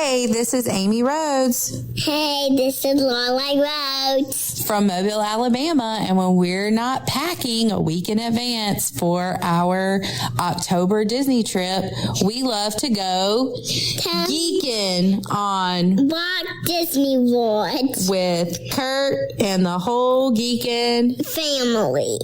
Hey, this is Amy Rhodes. Hey, this is Lola Rhodes. From Mobile, Alabama. And when we're not packing a week in advance for our October Disney trip, we love to go geeking on Walt Disney World with Kurt and the whole geeking family.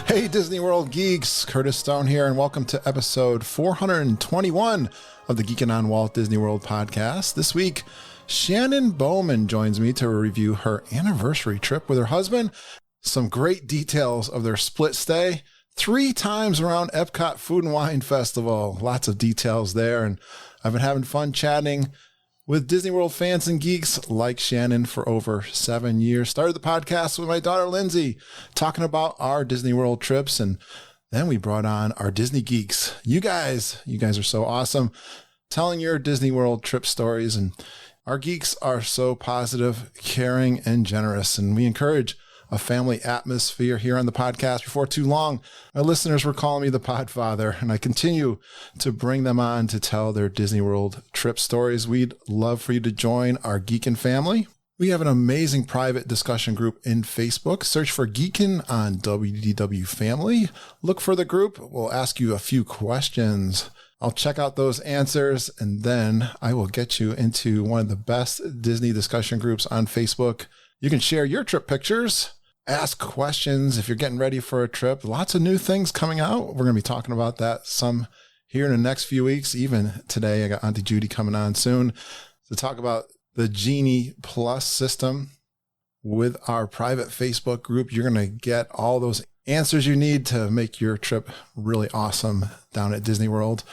Hey Disney World geeks, Curtis Stone here, and welcome to episode 421 of the Geekin' on Walt Disney World podcast. This week, Shannon Bohmann joins me to review her anniversary trip with her husband, some great details of their split stay, 3 times around Epcot Food and Wine Festival, lots of details there, and I've been having fun chatting with Disney World fans and geeks like Shannon for over 7 years. Started the podcast with my daughter, Lindsay, talking about our Disney World trips. And then we brought on our Disney geeks. You guys are so awesome, telling your Disney World trip stories. And our geeks are so positive, caring, and generous. And we encourage a family atmosphere here on the podcast. Before too long, my listeners were calling me the Podfather, and I continue to bring them on to tell their Disney World trip stories. We'd love for you to join our Geekin' family. We have an amazing private discussion group in Facebook. Search for Geekin' on WDW Family. Look for the group. We'll ask you a few questions. I'll check out those answers, and then I will get you into one of the best Disney discussion groups on Facebook. You can share your trip pictures, ask questions if you're getting ready for a trip. Lots of new things coming out. We're going to be talking about that some here in the next few weeks. Even today, I got Auntie Judy coming on soon to talk about the Genie Plus system with our private Facebook group. You're going to get all those answers you need to make your trip really awesome down at Disney World.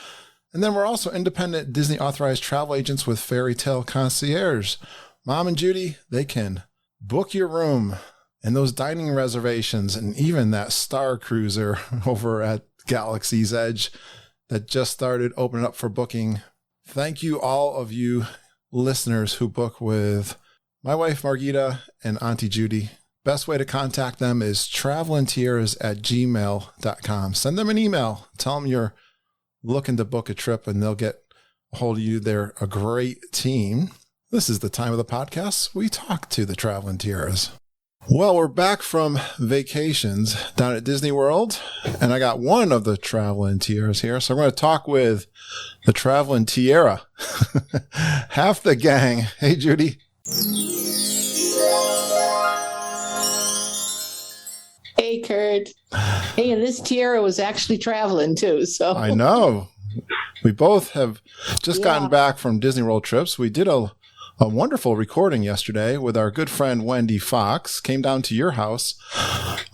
And then we're also independent Disney authorized travel agents with Fairy Tale Concierge. Mom and Judy, they can book your room and those dining reservations and even that Star Cruiser over at Galaxy's Edge that just started opening up for booking. Thank you, all of you listeners who book with my wife, Margita, and Auntie Judy. Best way to contact them is travelandtears@gmail.com. Send them an email. Tell them you're looking to book a trip and they'll get a hold of you. They're a great team. This is the time of the podcast we talk to the Traveling Tiaras. Well, we're back from vacations down at Disney World, and I got one of the Traveling Tiaras here. So I'm going to talk with the Traveling Tiara, half the gang. Hey, Judy. Hey, Kurt. Hey, and this tiara was actually traveling too. So I know. We both have just gotten back from Disney World trips. We did a wonderful recording yesterday with our good friend Wendy Fox. Came down to your house.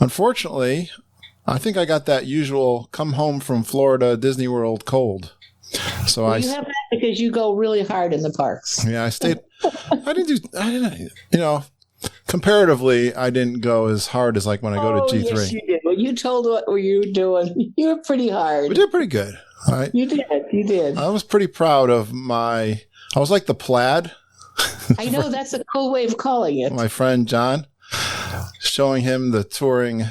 Unfortunately, I think I got that usual come home from Florida Disney World cold. So you have that because you go really hard in the parks. Yeah, I stayed. Comparatively, I didn't go as hard as like when I go to G3. Yes, you did. Well, you told what were you doing. You were pretty hard. We did pretty good. You did. I was pretty proud of I was like the plaid. I know, that's a cool way of calling it. My friend John, showing him the touring.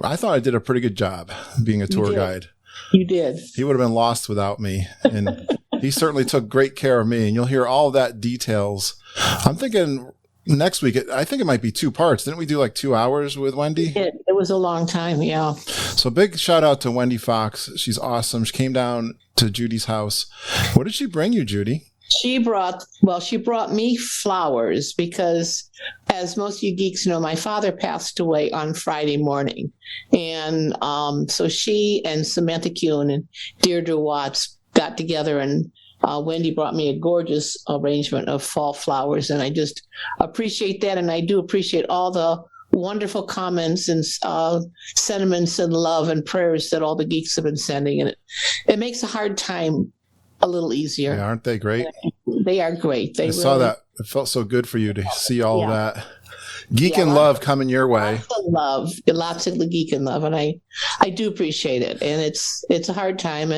I thought I did a pretty good job being a tour guide. You did. He would have been lost without me. And he certainly took great care of me. And you'll hear all that details. I'm thinking next week, I think it might be 2 parts. Didn't we do like 2 hours with Wendy? It was a long time, yeah. So big shout out to Wendy Fox. She's awesome. She came down to Judy's house. What did she bring you, Judy? She brought me flowers because, as most of you geeks know, my father passed away on Friday morning. And so she and Samantha Kuhn and Deirdre Watts got together, and Wendy brought me a gorgeous arrangement of fall flowers. And I just appreciate that. And I do appreciate all the wonderful comments and sentiments and love and prayers that all the geeks have been sending. And it makes a hard time a little easier. Yeah, aren't they great? They are great. I saw that. It felt so good for you to see all that. geek and love coming your way. Lots of geek and love. And I do appreciate it. And it's a hard time.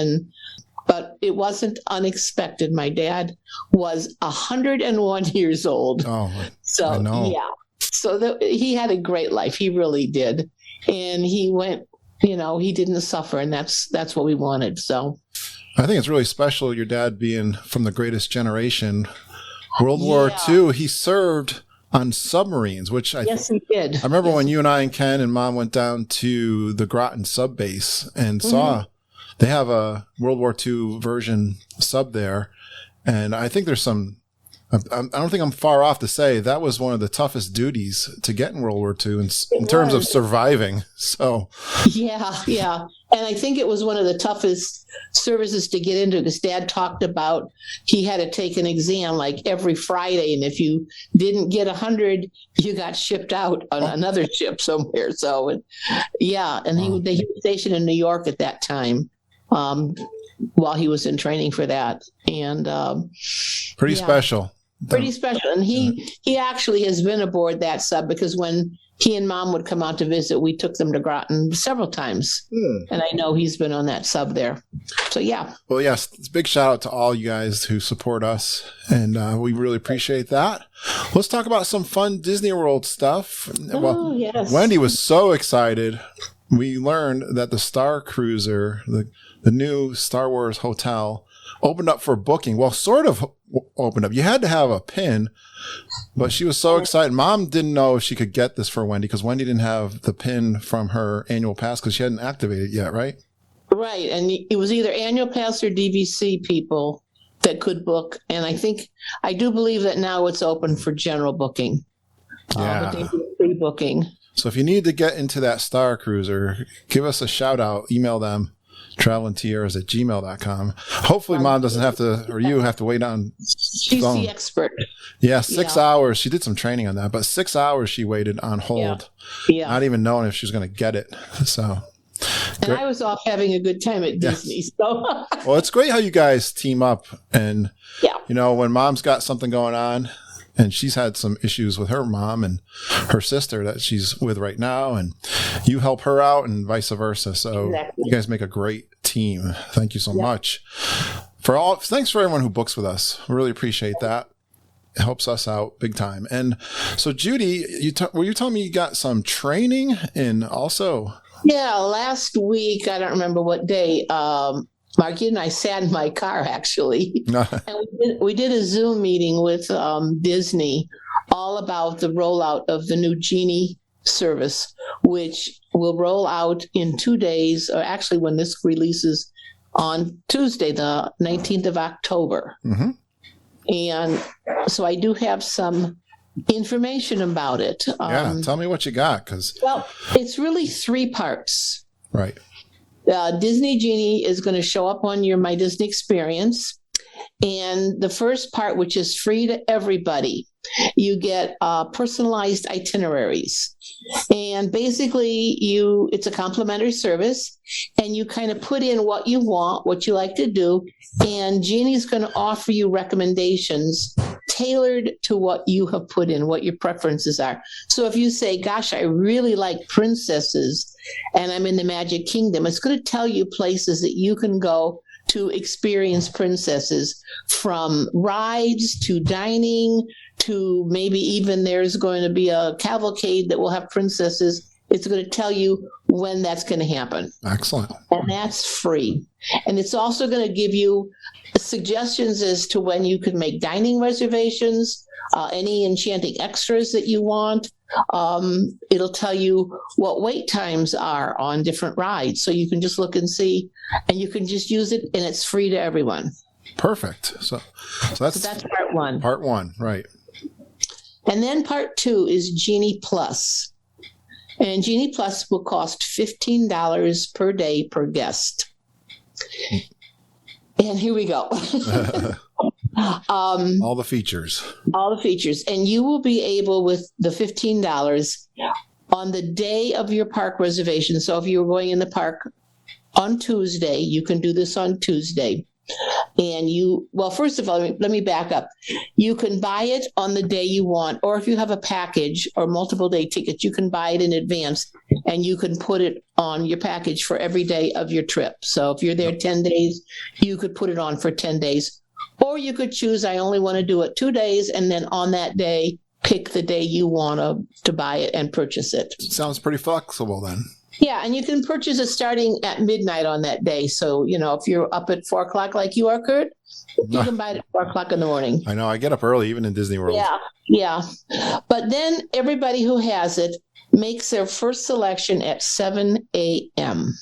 But it wasn't unexpected. My dad was 101 years old. Oh, so I know. Yeah. So he had a great life. He really did. And he went, he didn't suffer, and that's what we wanted. So I think it's really special, your dad being from the greatest generation. World War II, he served on submarines, which yes, he did. I remember when you and I and Ken and Mom went down to the Groton sub base and saw they have a World War II version sub there. And I think there's I don't think I'm far off to say that was one of the toughest duties to get in World War II in terms of surviving. So, yeah. And I think it was one of the toughest services to get into because Dad talked about he had to take an exam like every Friday. And if you didn't get 100, you got shipped out on another ship somewhere. So, and he was stationed in New York at that time. While he was in training for that. And pretty special. Pretty special. And he actually has been aboard that sub because when he and Mom would come out to visit, we took them to Groton several times. And I know he's been on that sub there. So, yeah. Well, yes, it's a big shout out to all you guys who support us. And we really appreciate that. Let's talk about some fun Disney World stuff. Yes. Wendy was so excited. We learned that the Star Cruiser, the new Star Wars hotel, opened up for booking. Well, sort of opened up. You had to have a PIN, but she was so excited. Mom didn't know if she could get this for Wendy because Wendy didn't have the PIN from her annual pass because she hadn't activated it yet, right? Right. And it was either annual pass or DVC people that could book. And I do believe that now it's open for general booking. Yeah. But they do pre-booking. So if you need to get into that Star Cruiser, give us a shout out. Email them, travelingtiaras@gmail.com. Hopefully Mom doesn't have to, or you have to wait on. She's the expert. Yeah, 6 hours. She did some training on that, but 6 hours she waited on hold. Yeah. Not even knowing if she was going to get it. So. And I was off having a good time at Disney. So. Well, it's great how you guys team up. And, when Mom's got something going on, and she's had some issues with her mom and her sister that she's with right now, and you help her out and vice versa. So You guys make a great team. Thank you so much. Thanks for everyone who books with us. We really appreciate that. It helps us out big time. And so Judy, were you telling me you got some training in also? Yeah, last week, I don't remember what day, Marky and I sat in my car, actually, and we did a Zoom meeting with Disney all about the rollout of the new Genie service, which will roll out in 2 days, or actually when this releases on Tuesday, the 19th of October. Mm-hmm. And so I do have some information about it. Tell me what you got. Well, it's really 3 parts. Right. Disney Genie is going to show up on your My Disney Experience. And the first part, which is free to everybody, you get personalized itineraries. And basically, it's a complimentary service, and you kind of put in what you want, what you like to do, and Genie's going to offer you recommendations tailored to what you have put in, what your preferences are. So if you say, gosh, I really like princesses, and I'm in the Magic Kingdom, it's going to tell you places that you can go to experience princesses, from rides to dining to maybe even there's going to be a cavalcade that will have princesses. It's going to tell you when that's going to happen. Excellent. And that's free. And it's also going to give you suggestions as to when you can make dining reservations, any enchanting extras that you want. It'll tell you what wait times are on different rides. So you can just look and see, and you can just use it, and it's free to everyone. Perfect. So that's part 1. Part 1, right. And then part 2 is Genie Plus. And Genie Plus will cost $15 per day per guest. And here we go. All the features. All the features. And you will be able, with the $15, on the day of your park reservation. So if you were going in the park on Tuesday, you can do this on Tuesday. And first of all, let me back up. You can buy it on the day you want, or if you have a package or multiple day tickets, you can buy it in advance and you can put it on your package for every day of your trip. So if you're there 10 days, you could put it on for 10 days. Or you could choose, I only want to do it 2 days, and then on that day, pick the day you want to buy it and purchase it. Sounds pretty flexible then. Yeah, and you can purchase it starting at midnight on that day. So, if you're up at 4 o'clock like you are, Kurt, you can buy it at 4 o'clock in the morning. I know. I get up early, even in Disney World. Yeah. But then everybody who has it makes their first selection at 7 a.m.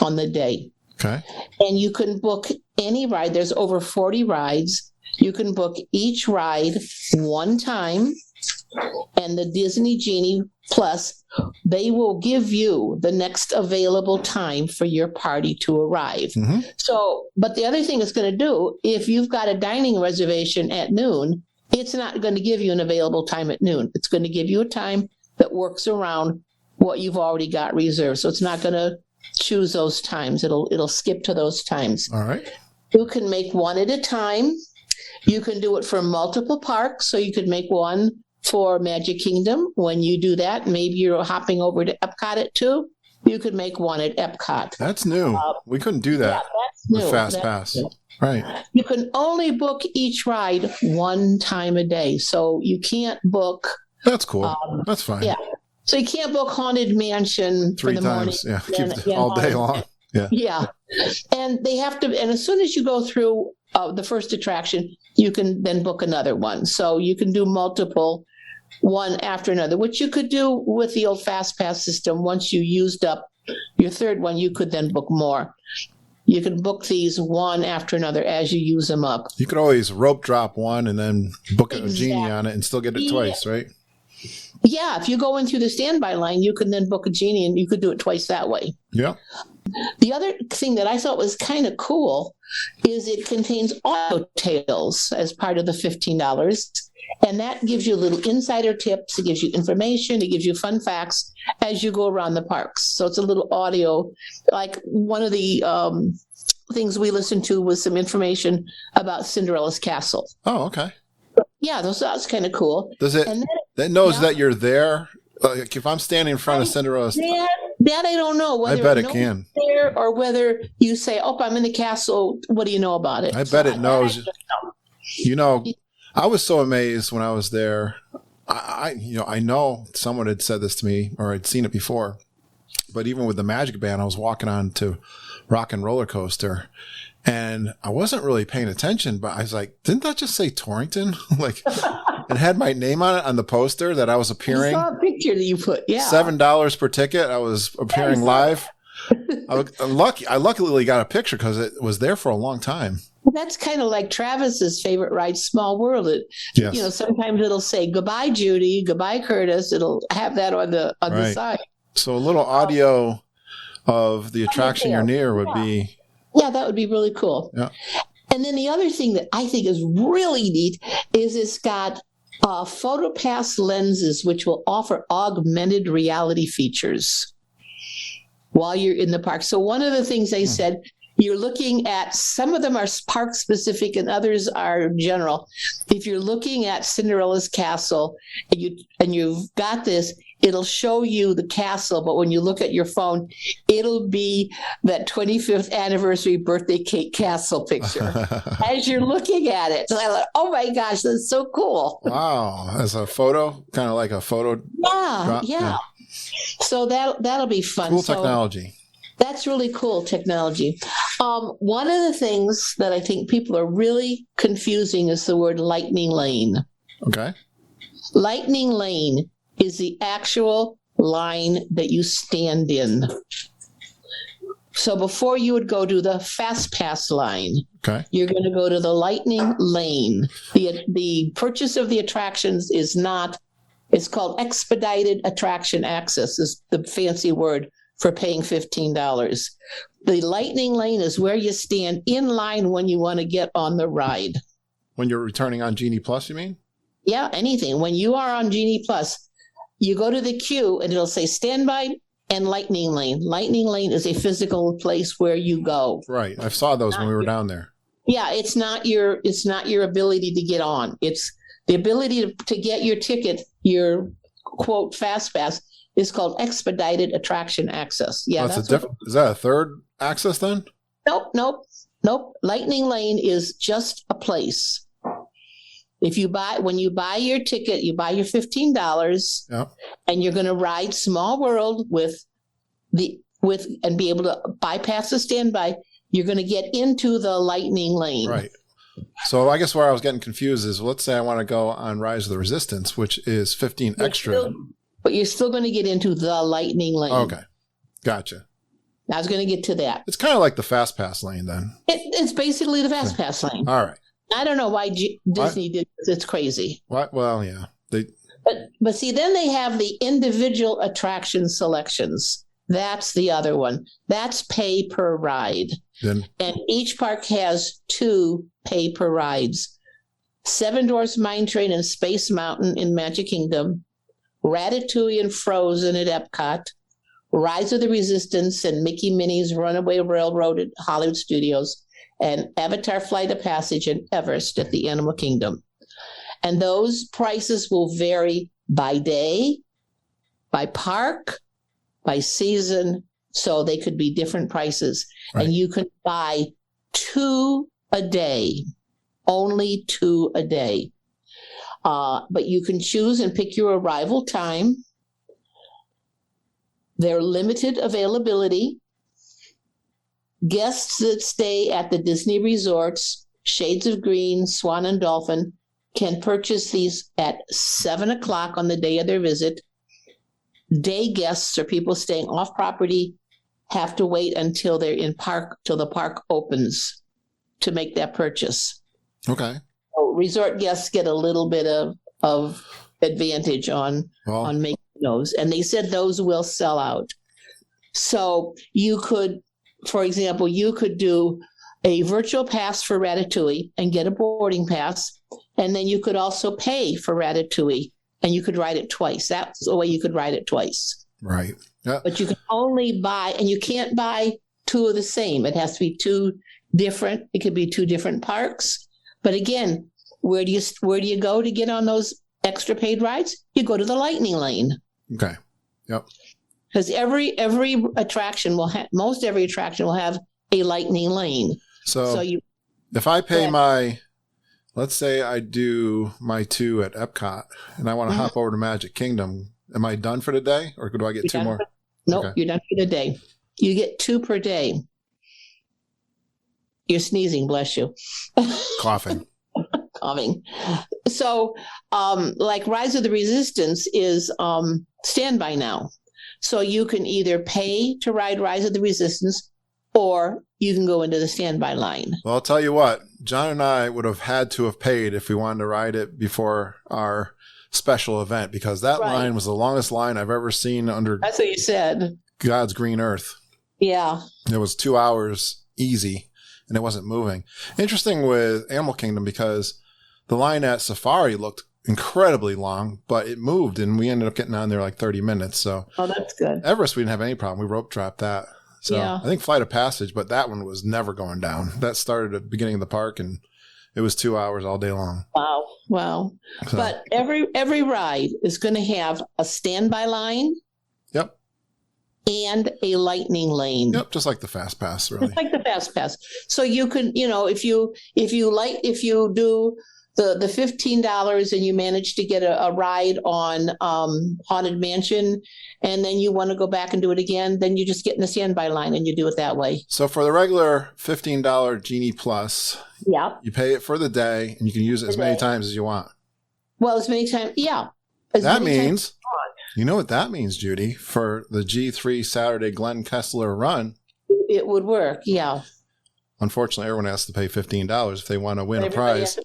on the day. Okay. And you can book any ride. There's over 40 rides. You can book each ride one time. And the Disney Genie Plus, they will give you the next available time for your party to arrive. Mm-hmm. So, but the other thing it's going to do, if you've got a dining reservation at noon, it's not going to give you an available time at noon. It's going to give you a time that works around what you've already got reserved. So it's not going to choose those times. It'll skip to those times. All right. You can make one at a time. You can do it for multiple parks. So you could make one for Magic Kingdom. When you do that, maybe you're hopping over to Epcot at 2. You could make one at Epcot. That's new. We couldn't do that with Fast Pass. New. Right. You can only book each ride one time a day. So you can't book. That's cool. That's fine. Yeah. So you can't book Haunted Mansion 3 for the times. morning. Yeah. Keep it all day long. Yeah. Yeah. And they have to, and as soon as you go through the first attraction, you can then book another one. So you can do multiple, one after another, which you could do with the old Fast Pass system. Once you used up your third one, you could then book more. You can book these one after another as you use them up. You could always rope drop one and then book a Genie on it and still get it twice, right? Yeah, if you go in through the standby line, you can then book a Genie and you could do it twice that way. Yeah. The other thing that I thought was kind of cool is it contains auto tales as part of the $15. And that gives you little insider tips. It gives you information. It gives you fun facts as you go around the parks. So it's a little audio. Like one of the things we listened to was some information about Cinderella's castle. Oh, okay. Yeah, that's kind of cool. Does it? And that knows that you're there. Like if I'm standing in front of Cinderella's, that I don't know. Whether I bet it can. There or whether you say, "Oh, I'm in the castle. What do you know about it?" I bet it knows. I was so amazed when I was there. I know someone had said this to me, or I'd seen it before. But even with the Magic Band, I was walking on to Rock and Roller Coaster, and I wasn't really paying attention. But I was like, "Didn't that just say Torrington?" Like, it had my name on it on the poster that I was appearing. I saw a picture that you put. Yeah, $7 per ticket. I was appearing live. I'm lucky. I luckily got a picture because it was there for a long time. Well, that's kind of like Travis's favorite ride, Small World. Yes. Sometimes it'll say goodbye, Judy, goodbye, Curtis. It'll have that on the side. So a little audio of the attraction you're near would be. Yeah, that would be really cool. Yeah. And then the other thing that I think is really neat is it's got PhotoPass lenses, which will offer augmented reality features while you're in the park. So one of the things they said, you're looking at, some of them are park specific and others are general. If you're looking at Cinderella's castle and you've got this, it'll show you the castle, but when you look at your phone, it'll be that 25th anniversary birthday cake castle picture as you're looking at it. So I thought, oh my gosh, that's so cool. Wow. As a photo, kind of like a photo. Yeah. So that'll be fun. Cool technology. That's really cool technology. One of the things that I think people are really confusing is the word Lightning Lane. Okay. Lightning Lane is the actual line that you stand in. So before you would go to the Fast Pass line, okay, you're going to go to the Lightning Lane. The purchase of the attractions is not, it's called expedited attraction access, is the fancy word for paying $15. The Lightning Lane is where you stand in line when you want to get on the ride. When you're returning on Genie Plus, you mean? Yeah, anything. When you are on Genie Plus, you go to the queue and it'll say standby and Lightning Lane. Lightning Lane is a physical place where you go. Right. I saw those when we were down there. Yeah, it's not your ability to get on. It's the ability to get your ticket, your quote fast pass is called expedited attraction access. Yeah, Is that a third access then? Nope. Lightning Lane is just a place. When you buy your ticket, you buy your $15, and you're going to ride Small World and be able to bypass the standby. You're going to get into the Lightning Lane. Right. So I guess where I was getting confused is, let's say I want to go on Rise of the Resistance, which is 15 extra. But you're still going to get into the Lightning Lane. Okay. Gotcha. I was going to get to that. It's kind of like the Fast Pass lane then. It's basically the Fast Pass lane. All right. I don't know why Disney did this. It's crazy. What? Well, yeah. But see, then they have the individual attraction selections. That's the other one. That's pay per ride. And each park has 2 pay per rides. Seven Dwarfs Mine Train and Space Mountain in Magic Kingdom, Ratatouille and Frozen at Epcot, Rise of the Resistance and Mickey Minnie's Runaway Railroad at Hollywood Studios, and Avatar Flight of Passage and Everest at the Animal Kingdom. And those prices will vary by day, by park, by season, so they could be different prices. Right. And you can buy 2 a day, only 2 a day. But you can choose and pick your arrival time. They're limited availability. Guests that stay at the Disney resorts, Shades of Green, Swan and Dolphin, can purchase these at 7:00 on the day of their visit. Day guests or people staying off property have to wait until they're in park, till the park opens to make that purchase. Okay. So resort guests get a little bit of advantage on making those. And they said those will sell out. So you could, for example, you could do a virtual pass for Ratatouille and get a boarding pass. And then you could also pay for Ratatouille and you could ride it twice. That's the way you could ride it twice. Right. Yeah. But you can only buy, and you can't buy 2 of the same. It has to be 2 different. It could be 2 different parks. But again, where do you go to get on those extra paid rides? You go to the Lightning Lane. Okay. Yep. Because every attraction most every attraction will have a Lightning Lane. So if I pay let's say I do my 2 at Epcot and I want to hop over to Magic Kingdom, am I done for the day or do I get 2 more? Nope, okay. You're done for the day. You get 2 per day. You're sneezing, bless you. Coughing. So, like Rise of the Resistance is standby now. So you can either pay to ride Rise of the Resistance or you can go into the standby line. Well, I'll tell you what, John and I would have had to have paid if we wanted to ride it before our special event because that line was the longest line I've ever seen under That's what you said. God's green earth. Yeah. It was 2 hours easy and it wasn't moving. Interesting with Animal Kingdom because the line at Safari looked incredibly long, but it moved and we ended up getting on there like 30 minutes. So that's good. Everest, we didn't have any problem. We rope dropped that. So I think Flight of Passage, but that one was never going down. That started at the beginning of the park and it was 2 hours all day long. Wow. So. But every ride is going to have a standby line. Yep. And a Lightning Lane. Yep, just like the Fast Pass, really. Just like the Fast Pass. So you can, if you do the $15 and you manage to get a ride on Haunted Mansion and then you want to go back and do it again, then you just get in the standby line and you do it that way. So for the regular $15 Genie Plus, you pay it for the day and you can use it as many times as you want. Well, as many times, That means, you know what that means, Judy, for the G3 Saturday Glenn Kessler run. It would work, yeah. Unfortunately, everyone has to pay $15 if they want to win a prize.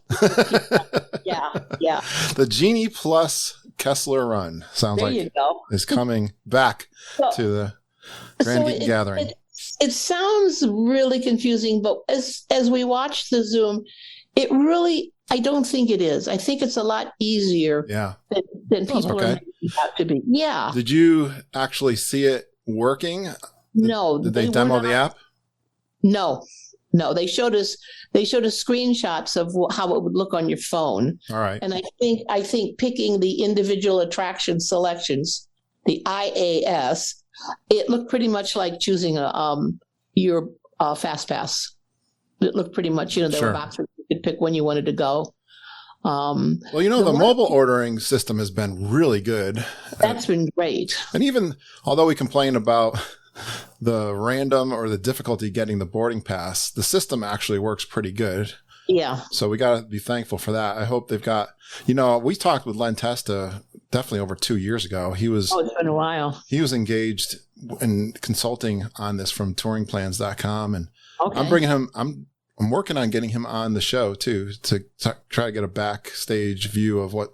Yeah. The Genie Plus Kessler Run sounds is coming back to the Grand Geek Gathering. It sounds really confusing, but as we watch the Zoom, it really, I don't think it is. I think it's a lot easier than people are making it out to be. Yeah. Did you actually see it working? No. Did they demo the app? No. No, they showed us screenshots of how it would look on your phone. All right. And I think picking the individual attraction selections, the IAS, it looked pretty much like choosing your fast pass. It looked pretty much, there Sure. were boxes you could pick when you wanted to go. Well, the mobile ordering system has been really good. That's been great. And even although we complain about the random or the difficulty getting the boarding pass, the system actually works pretty good. Yeah. So we got to be thankful for that. I hope they've got, we talked with Len Testa definitely over 2 years ago. It's been a while. He was engaged in consulting on this from touringplans.com. And Okay. I'm working on getting him on the show too, to try to get a backstage view of what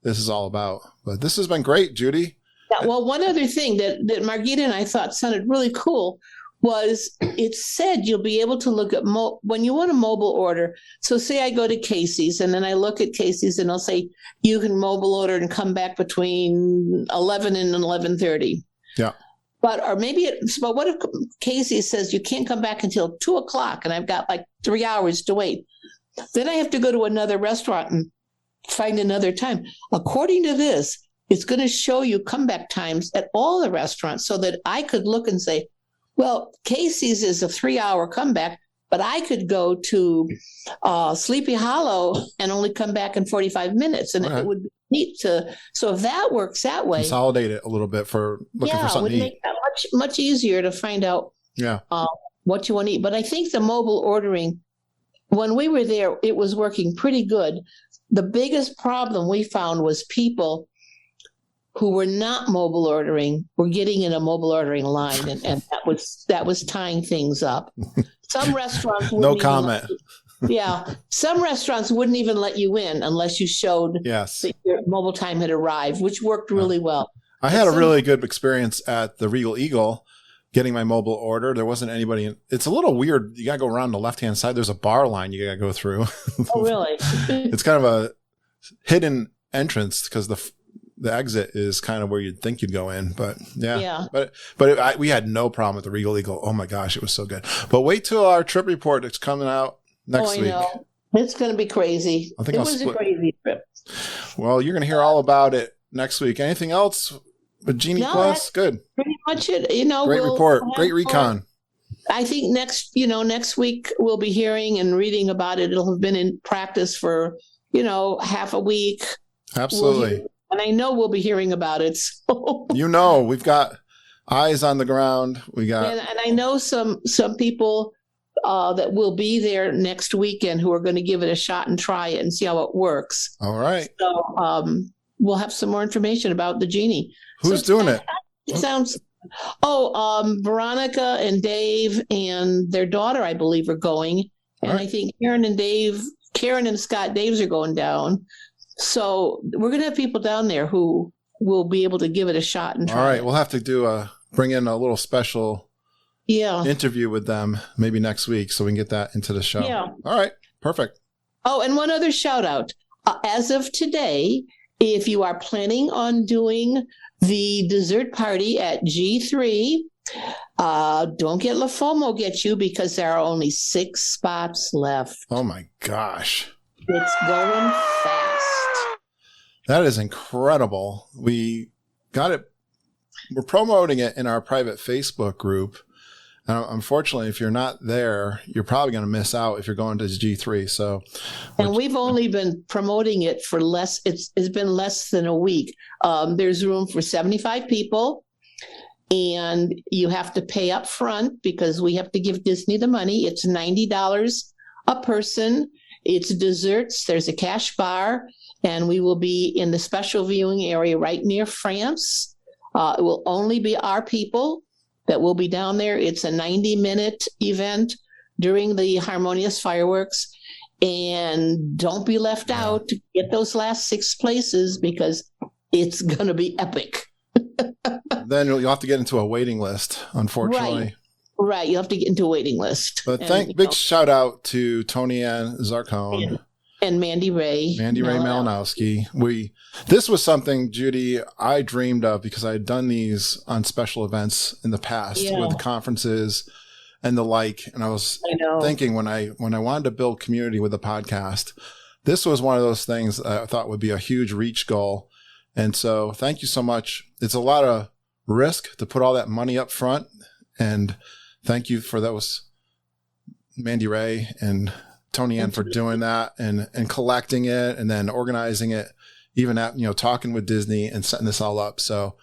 this is all about. But this has been great, Judy. Yeah, well, one other thing that Margita and I thought sounded really cool was it said you'll be able to look at when you want a mobile order. So say I go to Casey's and then I look at Casey's and I'll say, you can mobile order and come back between 11 and 11:30. Yeah. But what if Casey's says you can't come back until 2:00 and I've got like 3 hours to wait? Then I have to go to another restaurant and find another time. According to this, it's going to show you comeback times at all the restaurants so that I could look and say, well, Casey's is a 3-hour comeback, but I could go to Sleepy Hollow and only come back in 45 minutes. And Okay. it would be neat so if that works that way. Consolidate it a little bit for looking for something it would to eat. make that much easier to find out what you want to eat. But I think the mobile ordering, when we were there, it was working pretty good. The biggest problem we found was people who were not mobile ordering were getting in a mobile ordering line, and that was tying things up. Some restaurants No comment. Some restaurants wouldn't even let you in unless you showed Yes. that your mobile time had arrived, which worked really well. I had a really good experience at the Regal Eagle getting my mobile order. There wasn't anybody in. It's a little weird. You got to go around the left-hand side. There's a bar line you got to go through. Oh, really? It's kind of a hidden entrance because the exit is kind of where you'd think you'd go in. But yeah. We had no problem with the Regal Eagle. Oh my gosh, it was so good. But wait till our trip report that's coming out next week. Know. It's going to be crazy. I think it I'll was split. a crazy trip. Well, you're going to hear all about it next week. Anything else with Genie No, Plus? that's Good. Pretty much it. Great report. Great recon. I think next week we'll be hearing and reading about it. It'll have been in practice for, half a week. Absolutely. And I know we'll be hearing about it. So. We've got eyes on the ground. We got, and I know some people that will be there next weekend who are going to give it a shot and try it and see how it works. All right. So we'll have some more information about the Genie. Who's doing it? It sounds. Veronica and Dave and their daughter, I believe, are going, and right. I think Karen and Scott Daves are going down. So we're going to have people down there who will be able to give it a shot and try. All right, it. we'll have to bring in a little special interview with them maybe next week so we can get that into the show. Yeah. All right, perfect. Oh, and one other shout out. As of today, if you are planning on doing the dessert party at G3, don't get La FOMO get you because there are only 6 spots left. Oh my gosh. It's going fast. That is incredible. We got it. We're promoting it in our private Facebook group. Unfortunately, if you're not there, you're probably going to miss out if you're going to G3. So, and we've only been promoting it for less. It's been less than a week. There's room for 75 people, and you have to pay up front because we have to give Disney the money. It's $90 a person. It's desserts. There's a cash bar, and we will be in the special viewing area right near France. It will only be our people that will be down there. It's a 90-minute event during the Harmonious fireworks. And don't be left out to get those last 6 places because it's going to be epic. Then you'll have to get into a waiting list, unfortunately. Right. You have to get into a waiting list. But big shout out to Tony Ann Zarcone. And Mandy Ray. Malinowski. This was something, Judy, I dreamed of because I had done these on special events in the past with conferences and the like. And I was thinking when I wanted to build community with the podcast, this was one of those things I thought would be a huge reach goal. And so thank you so much. It's a lot of risk to put all that money up front. And thank you for those, Mandy Ray and Tony Ann, for doing that and collecting it and then organizing it, even at, talking with Disney and setting this all up. So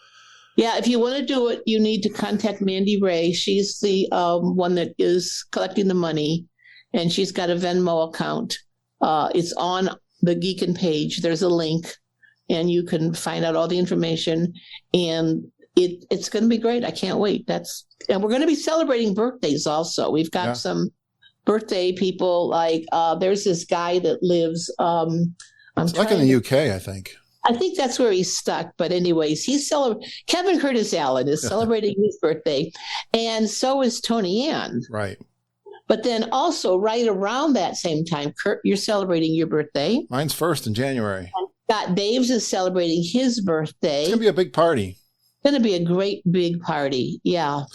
yeah, if you want to do it, you need to contact Mandy Ray. She's the one that is collecting the money, and she's got a Venmo account. It's on the Geekin page. There's a link, and you can find out all the information. And it's going to be great. I can't wait. And we're going to be celebrating birthdays also. We've got some birthday people. Like there's this guy that lives. It's like in the UK, I think. I think that's where he's stuck. But anyways, Kevin Curtis Allen is celebrating his birthday, and so is Tony Ann. Right. But then also right around that same time, Kurt, you're celebrating your birthday. Mine's first in January. And Scott Daves is celebrating his birthday. It's going to be a big party. It's going to be a great big party. Yeah.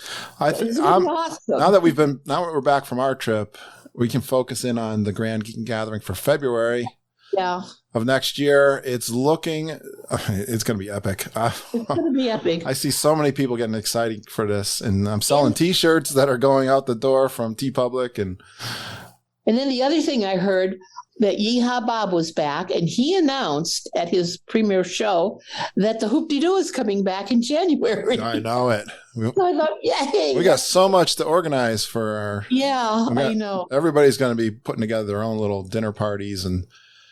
I think awesome. Now that we're back from our trip, we can focus in on the Grand Geeking Gathering for February. Yeah. Of next year. It's going to be epic. It's going to be epic. I see so many people getting excited for this, and I'm selling T-shirts that are going out the door from TeePublic. And then the other thing I heard, that Yeehaw Bob was back, and he announced at his premiere show that the Hoop-de-Doo is coming back in January. I know it. I thought, yay. We got so much to organize for our... Yeah, I know. Everybody's going to be putting together their own little dinner parties and...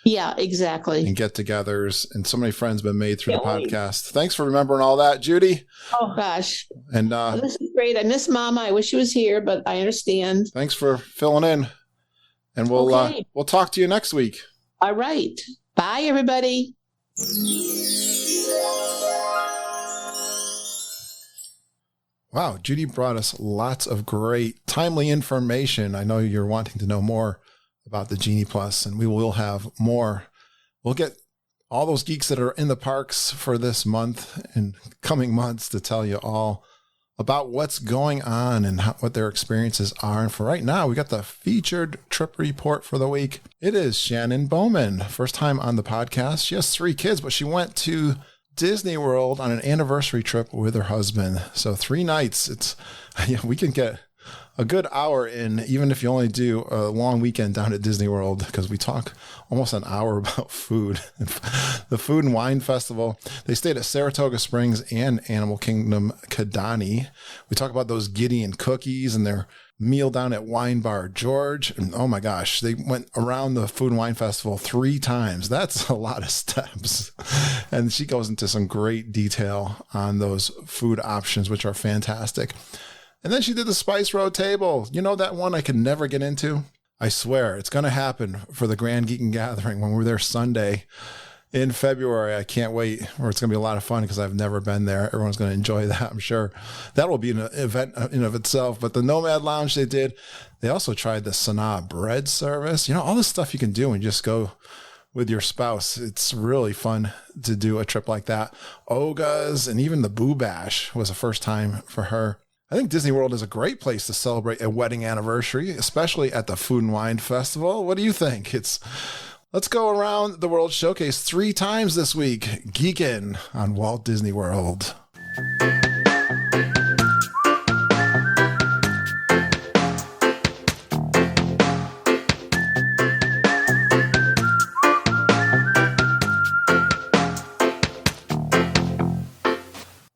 Yeah, exactly. And get-togethers, and so many friends have been made through the podcast. Thanks for remembering all that, Judy. Oh gosh, and this is great. I miss Mama. I wish she was here, but I understand. Thanks for filling in, and we'll talk to you next week. All right, bye, everybody. Wow, Judy brought us lots of great, timely information. I know you're wanting to know more about the Genie Plus, and we will have more. We'll get all those geeks that are in the parks for this month and coming months to tell you all about what's going on and what their experiences are. And for right now, we got the featured trip report for the week. It is Shannon Bohmann, first time on the podcast. She has 3 kids, but she went to Disney World on an anniversary trip with her husband. So 3 nights. We can get a good hour in, even if you only do a long weekend down at Disney World, because we talk almost an hour about food. The Food and Wine Festival. They stayed at Saratoga Springs and Animal Kingdom Kidani. We talk about those Gideon cookies and their meal down at Wine Bar George. And oh my gosh, they went around the Food and Wine Festival 3 times. That's a lot of steps. And she goes into some great detail on those food options, which are fantastic. And then she did the Spice Road table. You know that one I could never get into? I swear, it's going to happen for the Grand Geeking Gathering when we're there Sunday in February. I can't wait. Or it's going to be a lot of fun because I've never been there. Everyone's going to enjoy that, I'm sure. That will be an event in of itself. But the Nomad Lounge they also tried the Sanaa bread service. All the stuff you can do and just go with your spouse. It's really fun to do a trip like that. Oga's and even the Boo Bash was a first time for her. I think Disney World is a great place to celebrate a wedding anniversary, especially at the Food and Wine Festival. What do you think? Let's go around the World Showcase 3 times this week. Geekin' on Walt Disney World.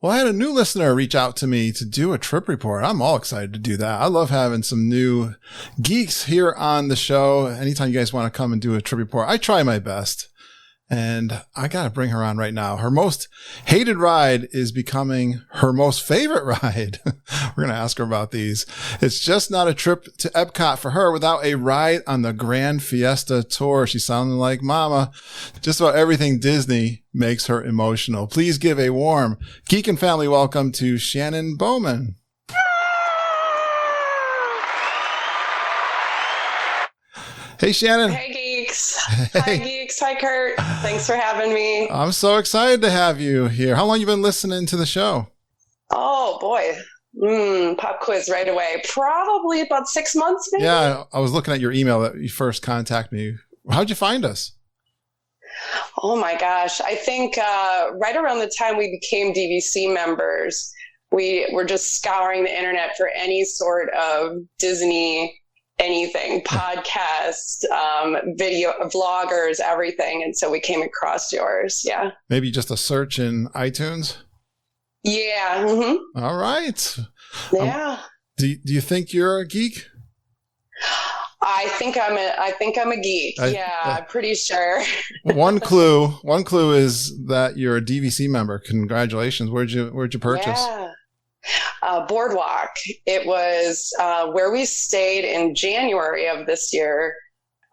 Well, I had a new listener reach out to me to do a trip report. I'm all excited to do that. I love having some new geeks here on the show. Anytime you guys want to come and do a trip report, I try my best. And I got to bring her on right now. Her most hated ride is becoming her most favorite ride. We're going to ask her about these. It's just not a trip to Epcot for her without a ride on the Grand Fiesta Tour. She's sounding like Mama. Just about everything Disney makes her emotional. Please give a warm Geekin' family welcome to Shannon Bohmann. Hey, Shannon. Hey, geeks. Hi, geeks. Hi, Kurt. Thanks for having me. I'm so excited to have you here. How long you been listening to the show? Oh, boy. Pop quiz right away. Probably about 6 months, maybe. Yeah, I was looking at your email that you first contacted me. How'd you find us? Oh my gosh. I think right around the time we became DVC members, we were just scouring the internet for any sort of Disney anything, podcast, video, vloggers, everything. And so we came across yours. Yeah. Maybe just a search in iTunes? Yeah. Mm-hmm. All right. Yeah. Do you think you're a geek? I think I'm a geek. I'm pretty sure. One clue is that you're a DVC member. Congratulations. Where'd you purchase? Yeah. Boardwalk. It was where we stayed in January of this year,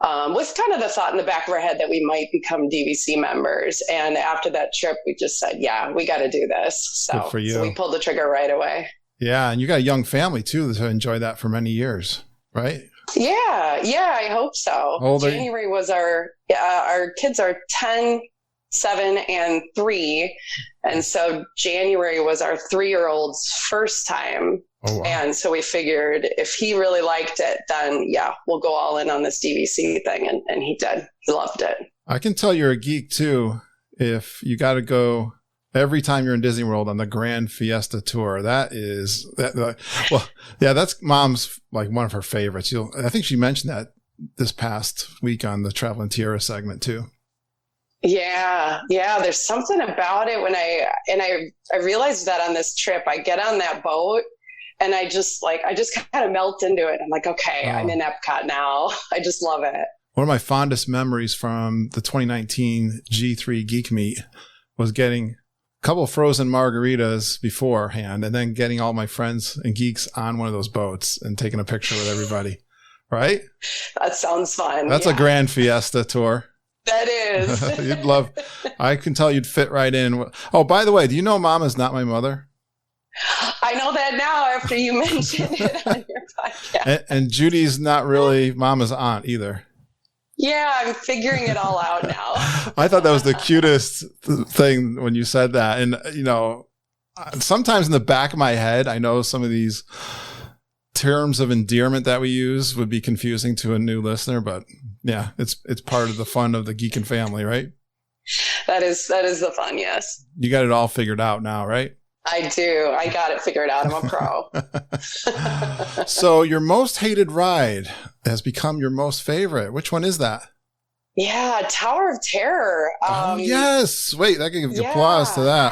with kind of the thought in the back of our head that we might become DVC members. And after that trip, we just said, yeah, we got to do this. So, good for you. So we pulled the trigger right away. Yeah. And you got a young family too to enjoy that for many years, right? Yeah, I hope so. January was our kids are 10, 7, and 3. And so January was our 3-year-old's first time. Oh, wow. And so we figured if he really liked it, then we'll go all in on this DVC thing. And he did. He loved it. I can tell you're a geek too if you got to go every time you're in Disney World on the Grand Fiesta Tour. That's Mom's like one of her favorites. I think she mentioned that this past week on the Traveling Tiara segment too. Yeah. There's something about it when I realized that on this trip, I get on that boat and I just kind of melt into it. I'm like, okay, I'm in Epcot now. I just love it. One of my fondest memories from the 2019 G3 Geek Meet was getting couple of frozen margaritas beforehand and then getting all my friends and geeks on one of those boats and taking a picture with everybody. Right? That sounds fun. That's a Grand Fiesta tour. That is. I can tell you'd fit right in. Oh, by the way, do you know Mama's not my mother? I know that now after you mentioned it on your podcast. And Judy's not really Mama's aunt either. Yeah, I'm figuring it all out now. I thought that was the cutest thing when you said that. And, sometimes in the back of my head, I know some of these terms of endearment that we use would be confusing to a new listener, but yeah, it's part of the fun of the Geekin' family, right? That is the fun, yes. You got it all figured out now, right? I do. I got it figured out. I'm a pro. So your most hated ride has become your most favorite. Which one is that? Yeah, Tower of Terror. Yes. Wait, I can give applause to that.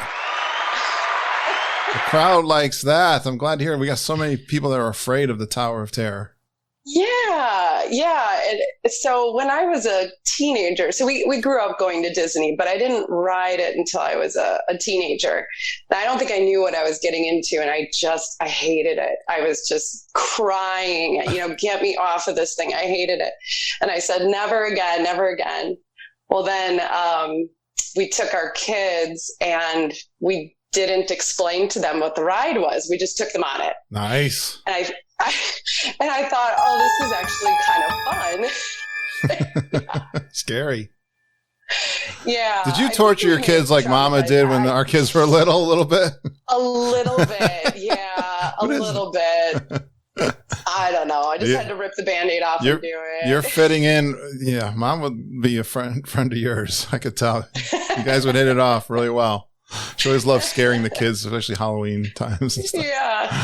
The crowd likes that. I'm glad to hear we got so many people that are afraid of the Tower of Terror. Yeah. And so when I was a teenager, so we grew up going to Disney, but I didn't ride it until I was a teenager. And I don't think I knew what I was getting into. And I hated it. I was just crying, get me off of this thing. I hated it. And I said, never again, never again. Well, then we took our kids and we didn't explain to them what the ride was. We just took them on it. Nice. And I thought, oh, this is actually kind of fun. Scary. Yeah. Did you torture your kids like Mama did when our kids were little, a little bit? A little bit. Yeah. A little bit. I don't know. I just had to rip the Band-Aid off and do it. You're fitting in. Yeah. Mom would be a friend of yours. I could tell. You guys would hit it off really well. She always loved scaring the kids, especially Halloween times and stuff.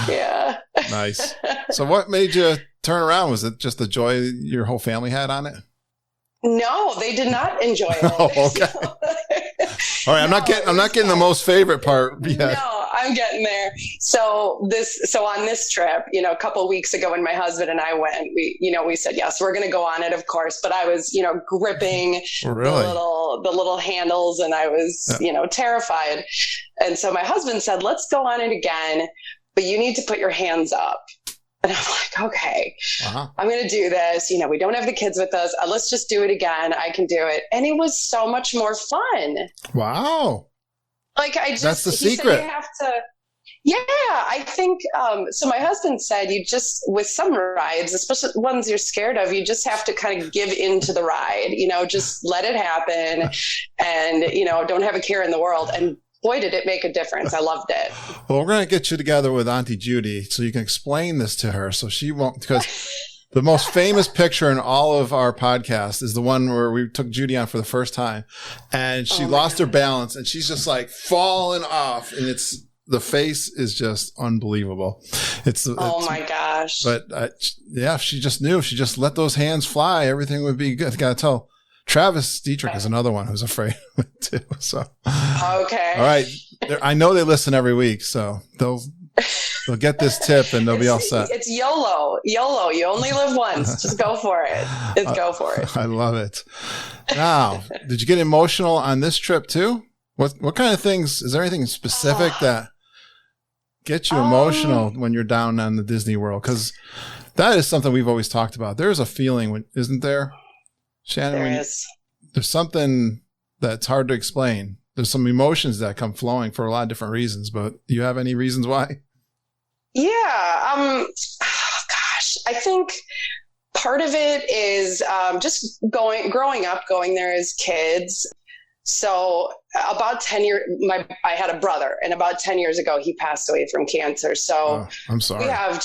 Yeah. Nice. So what made you turn around? Was it just the joy your whole family had on it? No, they did not enjoy it. Oh, okay. All right, I'm not getting the most favorite part yet. No, I'm getting there. So on this trip, a couple of weeks ago when my husband and I went, we said, yes, we're going to go on it, of course. But I was, gripping the little handles and I was, terrified. And so my husband said, let's go on it again, but you need to put your hands up. And I'm like, okay, I'm going to do this. We don't have the kids with us. Let's just do it again. I can do it. And it was so much more fun. Wow. That's the secret. You have to. Yeah, I think, so my husband said with some rides, especially ones you're scared of, you just have to kind of give into the ride, just let it happen and, don't have a care in the world. And boy, did it make a difference. I loved it. Well, we're going to get you together with Auntie Judy so you can explain this to her so she won't, because the most famous picture in all of our podcasts is the one where we took Judy on for the first time and she lost her balance and she's just like falling off, and the face is just unbelievable. My gosh. But if she just knew, if she just let those hands fly, everything would be good. I got to tell. Travis Dietrich is another one who's afraid of it too. So, okay. All right. I know they listen every week, so they'll get this tip and they'll be all set. It's YOLO. YOLO. You only live once. Just go for it. Go for it. I love it. Now, did you get emotional on this trip too? What kind of things, is there anything specific that gets you emotional when you're down on the Disney World? Because that is something we've always talked about. There's a feeling, isn't there, Shannon? There is. There's something that's hard to explain. There's some emotions that come flowing for a lot of different reasons, but do you have any reasons why? Yeah. Gosh, I think part of it is just growing up, going there as kids. So about 10 years, I had a brother, and about 10 years ago, he passed away from cancer. So I'm sorry. We have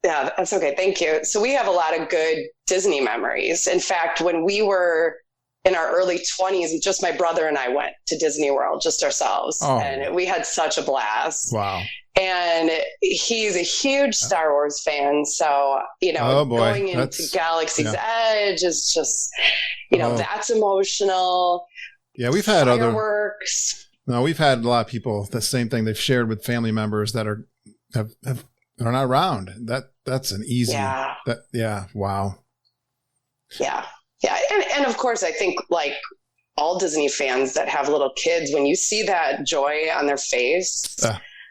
yeah, that's okay. Thank you. So we have a lot of good Disney memories. In fact, when we were in our early 20s, just my brother and I went to Disney World, just ourselves. And we had such a blast. Wow. And he's a huge Star Wars fan. So, going into Galaxy's Edge is just, that's emotional. Yeah, we've had fireworks. We've had a lot of people, the same thing they've shared with family members that are not around. That's an easy, wow. Yeah. Yeah. And of course, I think like all Disney fans that have little kids, when you see that joy on their face,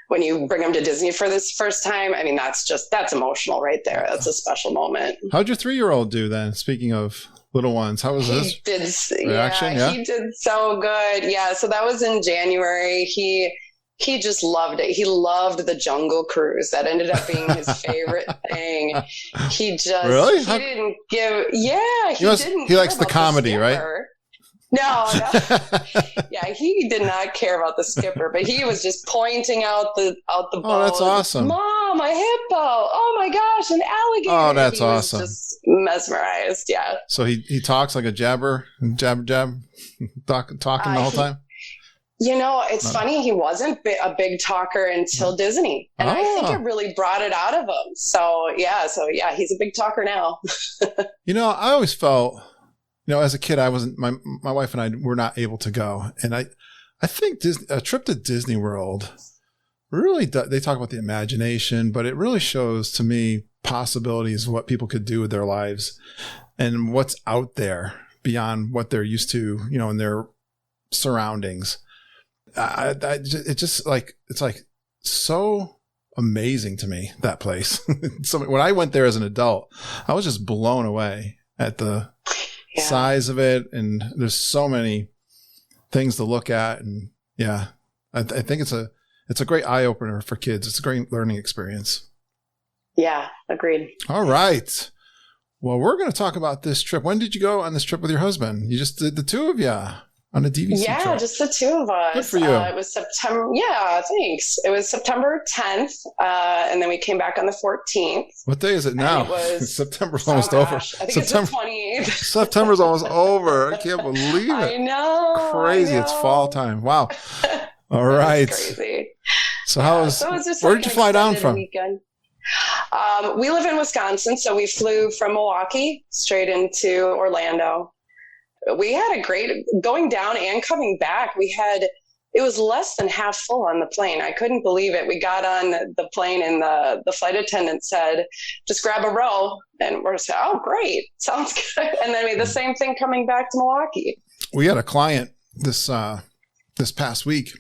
when you bring them to Disney for this first time, I mean, that's emotional right there. That's a special moment. How'd your 3-year-old do then? Speaking of little ones, how was this reaction? Yeah, he did so good. Yeah. So that was in January. He just loved it. He loved the Jungle Cruise. That ended up being his favorite thing. He just really? He didn't give. Yeah, he likes the comedy, right? No. Yeah, he did not care about the skipper, but he was just pointing out the boat. Oh, that's awesome. Mom, a hippo. Oh my gosh, an alligator. Oh, that's awesome. He was just mesmerized. Yeah. So he talks like a jabber, talking the whole time. It's funny. He wasn't a big talker until Disney. And I think it really brought it out of him. So yeah, he's a big talker now. I always felt, as a kid, my wife and I were not able to go. And I think a trip to Disney World really they talk about the imagination, but it really shows to me possibilities of what people could do with their lives and what's out there beyond what they're used to, in their surroundings. It's like so amazing to me, that place. So when I went there as an adult, I was just blown away at the size of it. And there's so many things to look at. And I think it's a great eye opener for kids. It's a great learning experience. Yeah, agreed. All right. Well, we're going to talk about this trip. When did you go on this trip with your husband? You just did the two of you on a DVC trip? Yeah, just the two of us. Good for you. It was September. Yeah, thanks. It was September 10th, and then we came back on the 14th. What day is it now? September's almost over. I think it's the 28th. September's almost over. I can't believe it. I know. Crazy. It's fall time. Wow. All right. Crazy. So where did you fly down from? Weekend. We live in Wisconsin, so we flew from Milwaukee straight into Orlando. We had a great going down and coming back. It was less than half full on the plane. I couldn't believe it. We got on the plane and the flight attendant said, just grab a row. And we're saying, oh, great. Sounds good. And then the same thing coming back to Milwaukee. We had a client this past week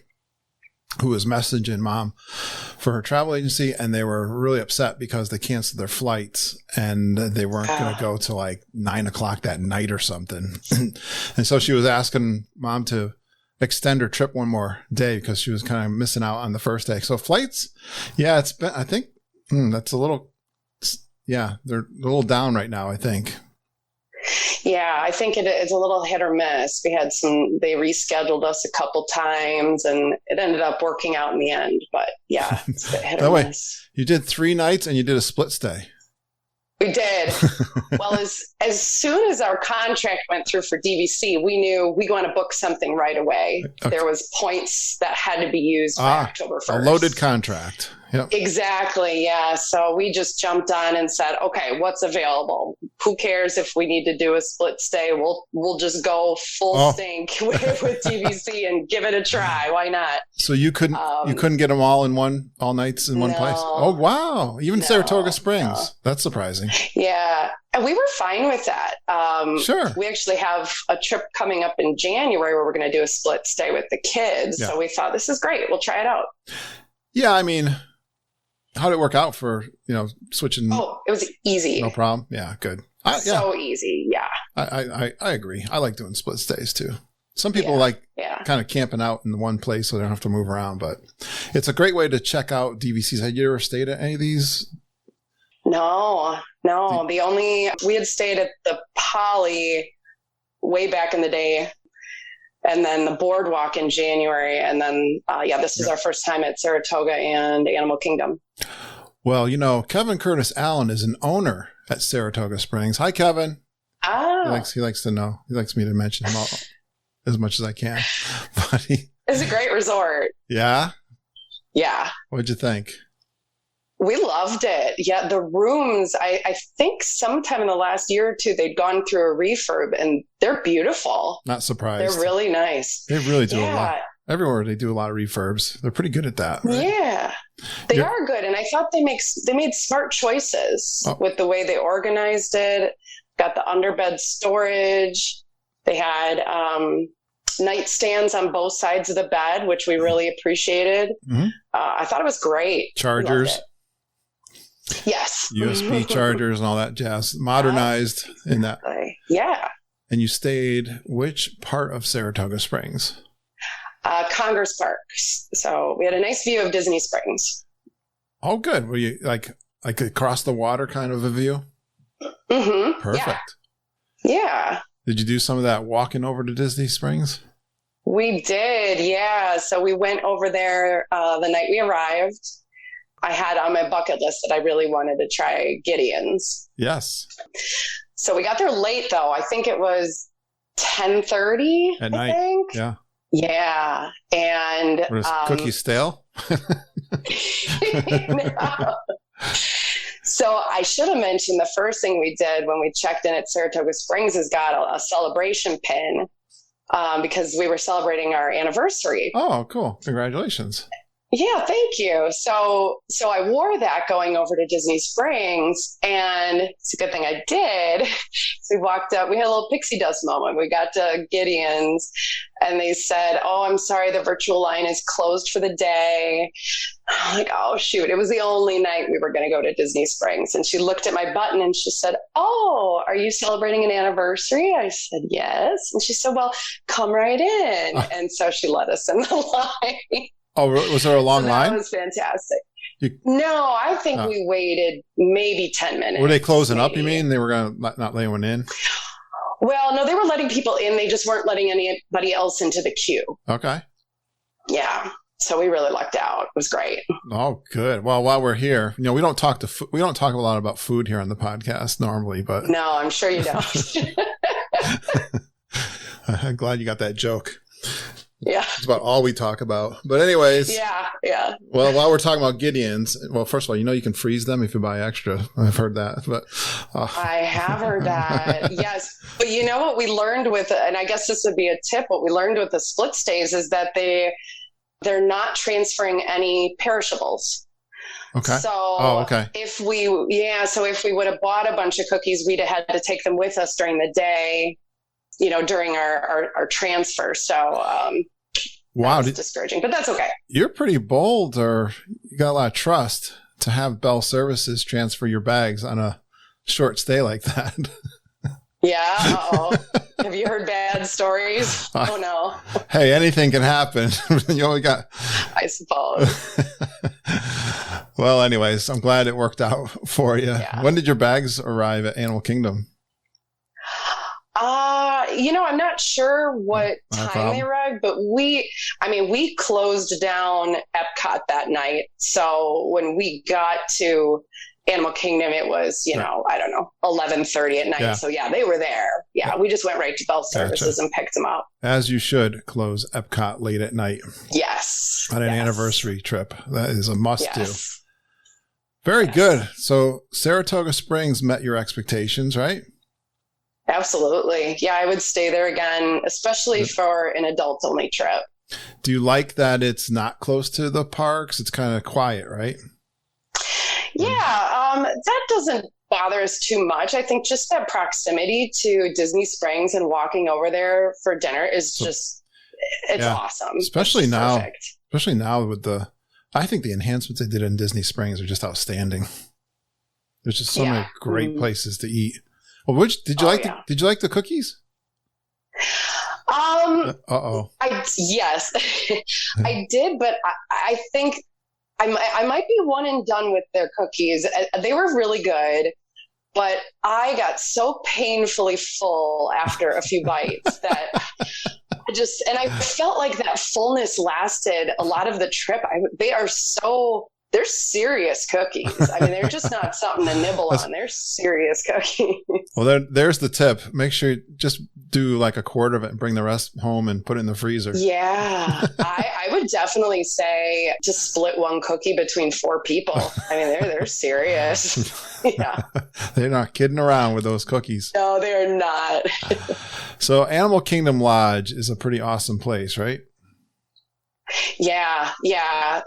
who was messaging Mom for her travel agency, and they were really upset because they canceled their flights and they weren't going to go till like 9:00 that night or something. And so she was asking Mom to extend her trip one more day because she was kind of missing out on the first day. So flights, it's been, I think that's they're a little down right now, I think. Yeah, I think it's a little hit or miss. They rescheduled us a couple times and it ended up working out in the end. But yeah, it's a hit or miss. You did 3 nights and you did a split stay. We did. Well, as soon as our contract went through for DVC, we knew we want to book something right away. Okay. There was points that had to be used by October 1st. A loaded contract. Yep. Exactly. Yeah. So we just jumped on and said, okay, what's available? Who cares if we need to do a split stay? We'll just go full sink with DVC and give it a try. Why not? So you couldn't get them all nights in one place? Oh, wow. Even Saratoga Springs. No. That's surprising. Yeah. And we were fine with that. Sure. We actually have a trip coming up in January where we're going to do a split stay with the kids. Yeah. So we thought, this is great. We'll try it out. Yeah. I mean, how did it work out for, switching? Oh, it was easy. No problem. Yeah, good. So easy. Yeah. I agree. I like doing split stays too. Some people kind of camping out in one place so they don't have to move around, but it's a great way to check out DVCs. Had you ever stayed at any of these? No. We had stayed at the Poly way back in the day. And then the Boardwalk in January. And then, this was our first time at Saratoga and Animal Kingdom. Well, Kevin Curtis Allen is an owner at Saratoga Springs. Hi, Kevin. Oh. He likes to know. He likes me to mention him all, as much as I can. But it's a great resort. Yeah? Yeah. What'd you think? We loved it. Yeah, the rooms, I think sometime in the last year or two, they'd gone through a refurb and they're beautiful. Not surprised. They're really nice. They really do a lot. Everywhere they do a lot of refurbs. They're pretty good at that. Right? Yeah, they are good. And I thought they made smart choices with the way they organized it. Got the underbed storage. They had nightstands on both sides of the bed, which we really appreciated. Mm-hmm. I thought it was great. Chargers. Yes. USB chargers and all that jazz. Modernized in that. Yeah. And you stayed which part of Saratoga Springs? Congress Park. So we had a nice view of Disney Springs. Oh, good. Were you like across the water kind of a view? Mm-hmm. Perfect. Yeah. Did you do some of that walking over to Disney Springs? We did. Yeah. So we went over there the night we arrived. I had on my bucket list that I really wanted to try Gideon's. Yes. So we got there late, though. I think it was 10:30 at night. Think. Yeah. Yeah. And were the cookies stale? No. So I should have mentioned the first thing we did when we checked in at Saratoga Springs is got a celebration pin because we were celebrating our anniversary. Oh, cool. Congratulations. Yeah, thank you. So I wore that going over to Disney Springs, and it's a good thing I did. So we walked up, we had a little pixie dust moment. We got to Gideon's, and they said, "Oh, I'm sorry, the virtual line is closed for the day." I'm like, oh, shoot. It was the only night we were going to go to Disney Springs. And she looked at my button and she said, "Oh, are you celebrating an anniversary?" I said, "Yes." And she said, "Well, come right in." And so she let us in the line. Oh, was there a long line? That was fantastic. No, I think we waited maybe 10 minutes. Were they closing up, you mean? They were going to not let anyone in? Well, no, they were letting people in. They just weren't letting anybody else into the queue. Okay. Yeah. So we really lucked out. It was great. Oh, good. Well, while we're here, we don't talk a lot about food here on the podcast normally, but no, I'm sure you don't. I'm glad you got that joke. Yeah. It's about all we talk about. But anyways. Yeah. Well, while we're talking about Gideon's, well, first of all, you can freeze them if you buy extra. I've heard that. But I have heard that. Yes. But you know what we learned with, and I guess this would be a tip, what we learned with the split stays is that they're not transferring any perishables. Okay. So okay. If we would have bought a bunch of cookies, we'd have had to take them with us during the day, during our transfer. So, wow, that's discouraging, but that's okay. You're pretty bold, or you got a lot of trust to have Bell Services transfer your bags on a short stay like that. Yeah. Uh-oh. Have you heard bad stories? Oh no. Hey, anything can happen. You only got. I suppose. Well, anyways, I'm glad it worked out for you. Yeah. When did your bags arrive at Animal Kingdom? I'm not sure what time they arrived, but we closed down Epcot that night. So when we got to Animal Kingdom, it was, I don't know, 11:30 at night. Yeah. So they were there. Yeah, we just went right to Bell Services and picked them up. As you should close Epcot late at night. Yes. On an anniversary trip. That is a must do. Very good. So Saratoga Springs met your expectations, right? Absolutely. Yeah, I would stay there again, especially for an adult-only trip. Do you like that it's not close to the parks? It's kind of quiet, right? Yeah, that doesn't bother us too much. I think just that proximity to Disney Springs and walking over there for dinner is just, it's awesome. Especially now with I think the enhancements they did in Disney Springs are just outstanding. There's just so many great places to eat. Well, did you like the cookies? Yes, I did, but I think I might be one and done with their cookies. They were really good, but I got so painfully full after a few bites that I felt like that fullness lasted a lot of the trip. They're serious cookies. I mean, they're just not something to nibble on. They're serious cookies. Well, there's the tip. Make sure you just do like a quart of it and bring the rest home and put it in the freezer. Yeah. I would definitely say to split one cookie between 4 people. I mean, they're serious. Yeah. They're not kidding around with those cookies. No, they're not. So Animal Kingdom Lodge is a pretty awesome place, right? Yeah,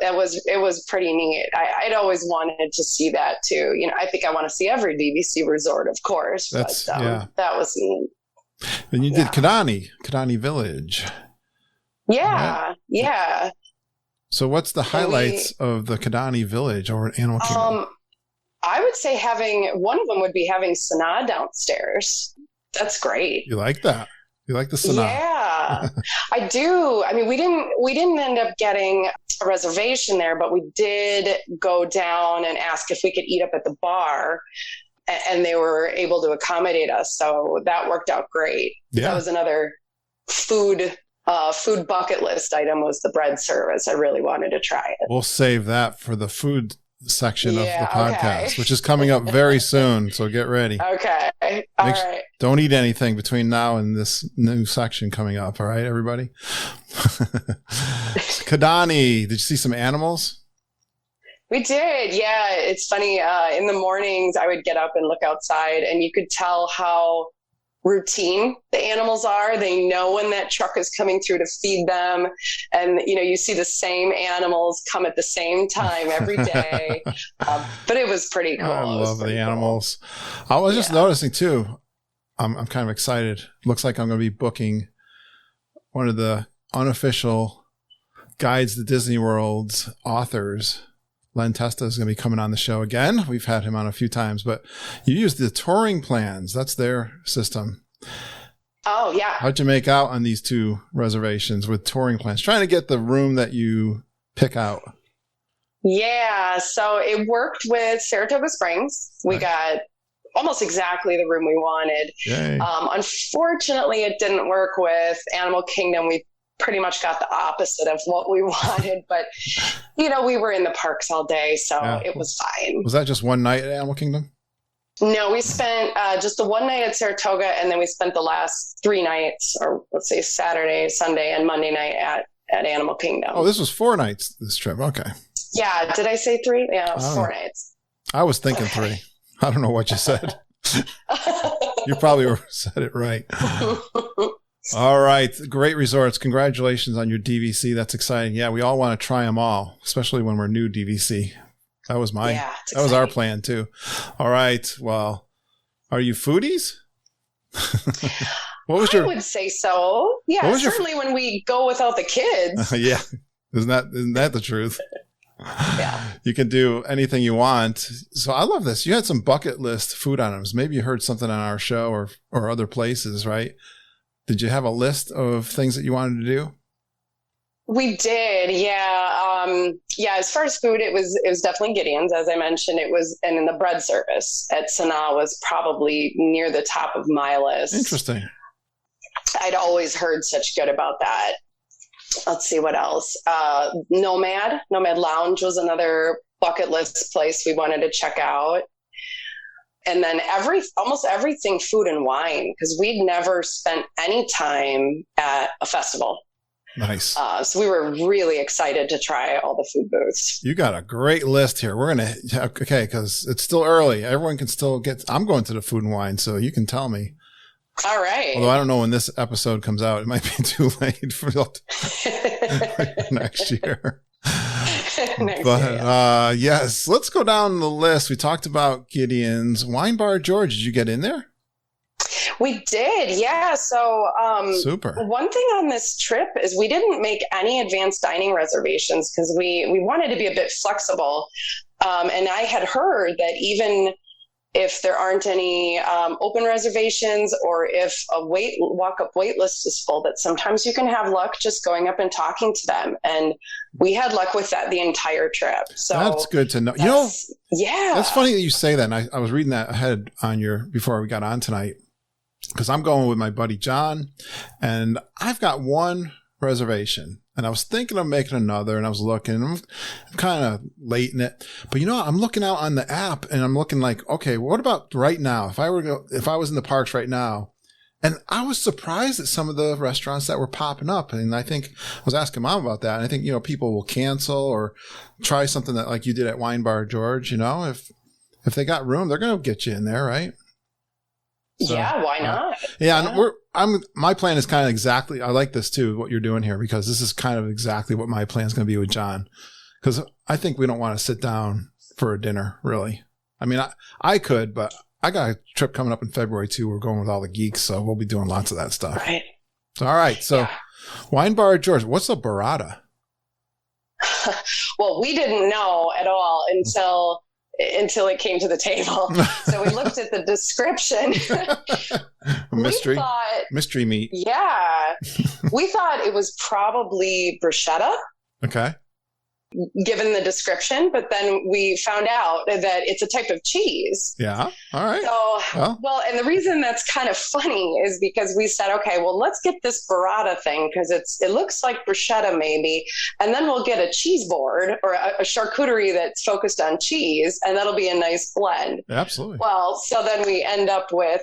it was pretty neat. I'd always wanted to see that too. I think I want to see every DVC resort, of course. That was neat. And you did Kidani Village. Yeah, right? Yeah. So what's the highlights of the Kidani Village or Animal Kingdom? I would say one of them would be having Sanaa downstairs. That's great. You like that? You like the Sanaa? Yeah, I do. I mean, we didn't end up getting a reservation there, but we did go down and ask if we could eat up at the bar, and they were able to accommodate us. So that worked out great. Yeah. That was another food bucket list item, was the bread service. I really wanted to try it. We'll save that for the food section of the podcast, which is coming up very soon. So get ready. Okay. All right. Don't eat anything between now and this new section coming up. All right, everybody. Kidani, did you see some animals? We did. Yeah. It's funny. In the mornings, I would get up and look outside, and you could tell how routine the animals are. They know when that truck is coming through to feed them, and you see the same animals come at the same time every day. But it was pretty cool. I love the animals. I was just noticing too, I'm kind of excited. Looks like I'm going to be booking one of the unofficial Guides to Disney World's authors. Len Testa is going to be coming on the show again. We've had him on a few times, but you use the touring plans. That's their system. Oh, yeah. How'd you make out on these 2 reservations with touring plans? Trying to get the room that you pick out. Yeah. So it worked with Saratoga Springs. We got almost exactly the room we wanted. Unfortunately, it didn't work with Animal Kingdom. We pretty much got the opposite of what we wanted, but we were in the parks all day, so it was fine. Was that just one night at Animal Kingdom? No, we spent just the one night at Saratoga, and then we spent the last 3 nights, or let's say Saturday, Sunday, and Monday night at Animal Kingdom. Oh, this was 4 nights, this trip. Okay. Yeah. Did I say 3? Yeah, it was 4 nights. I was thinking 3. I don't know what you said. You probably said it right. All right. Great resorts. Congratulations on your DVC. That's exciting. Yeah, we all want to try them all, especially when we're new DVC. That was that was our plan too. All right. Well, are you foodies? I would say so. Yeah, certainly when we go without the kids. Yeah. Isn't that the truth? Yeah. You can do anything you want. So I love this. You had some bucket list food items. Maybe you heard something on our show or other places, right? Did you have a list of things that you wanted to do? We did, yeah. As far as food, it was definitely Gideon's, as I mentioned. And then the bread service at Sanaa was probably near the top of my list. Interesting. I'd always heard such good about that. Let's see what else. Nomad Lounge was another bucket list place we wanted to check out. And then almost everything food and wine, because we'd never spent any time at a festival. Nice. So we were really excited to try all the food booths. You got a great list here. We're going to, okay, because it's still early. Everyone can still I'm going to the food and wine, so you can tell me. All right. Although I don't know when this episode comes out. It might be too late for next year. Yes, let's go down the list. We talked about Gideon's Wine Bar George. Did you get in there? We did, yeah. So super. One thing on this trip is we didn't make any advanced dining reservations because we wanted to be a bit flexible. And I had heard that even if there aren't any open reservations, or if a walk-up wait list is full, that sometimes you can have luck just going up and talking to them. And we had luck with that the entire trip. So that's good to know. You know, yeah, that's funny that you say that. And I was reading that ahead before we got on tonight, because I'm going with my buddy John, and I've got one reservation. And I was thinking of making another, and I was looking, I'm kind of late in it. But you know, I'm looking out on the app, and I'm looking like, okay, what about right now? If I was in the parks right now, and I was surprised at some of the restaurants that were popping up. And I think I was asking Mom about that. And I think, you know, people will cancel or try something that like you did at Wine Bar George, you know, if they got room, they're going to get you in there. Right. So, yeah. Why not? Yeah. And my plan is kind of exactly, I like this too, what you're doing here, because this is kind of exactly what my plan is going to be with John. Because I think we don't want to sit down for a dinner, really. I mean, I could, but I got a trip coming up in February too. We're going with all the geeks, so we'll be doing lots of that stuff. Right. All right. So Wine Bar George, what's a burrata? Well, we didn't know at all until it came to the table. So we looked at the description. Mystery meat. Yeah. We thought it was probably bruschetta. Okay. Given the description, but then we found out that it's a type of cheese. Yeah. All right. So, well, and the reason that's kind of funny is because we said, okay, well, let's get this burrata thing because it looks like bruschetta maybe, and then we'll get a cheese board or a charcuterie that's focused on cheese, and that'll be a nice blend. Absolutely. Well, so then we end up with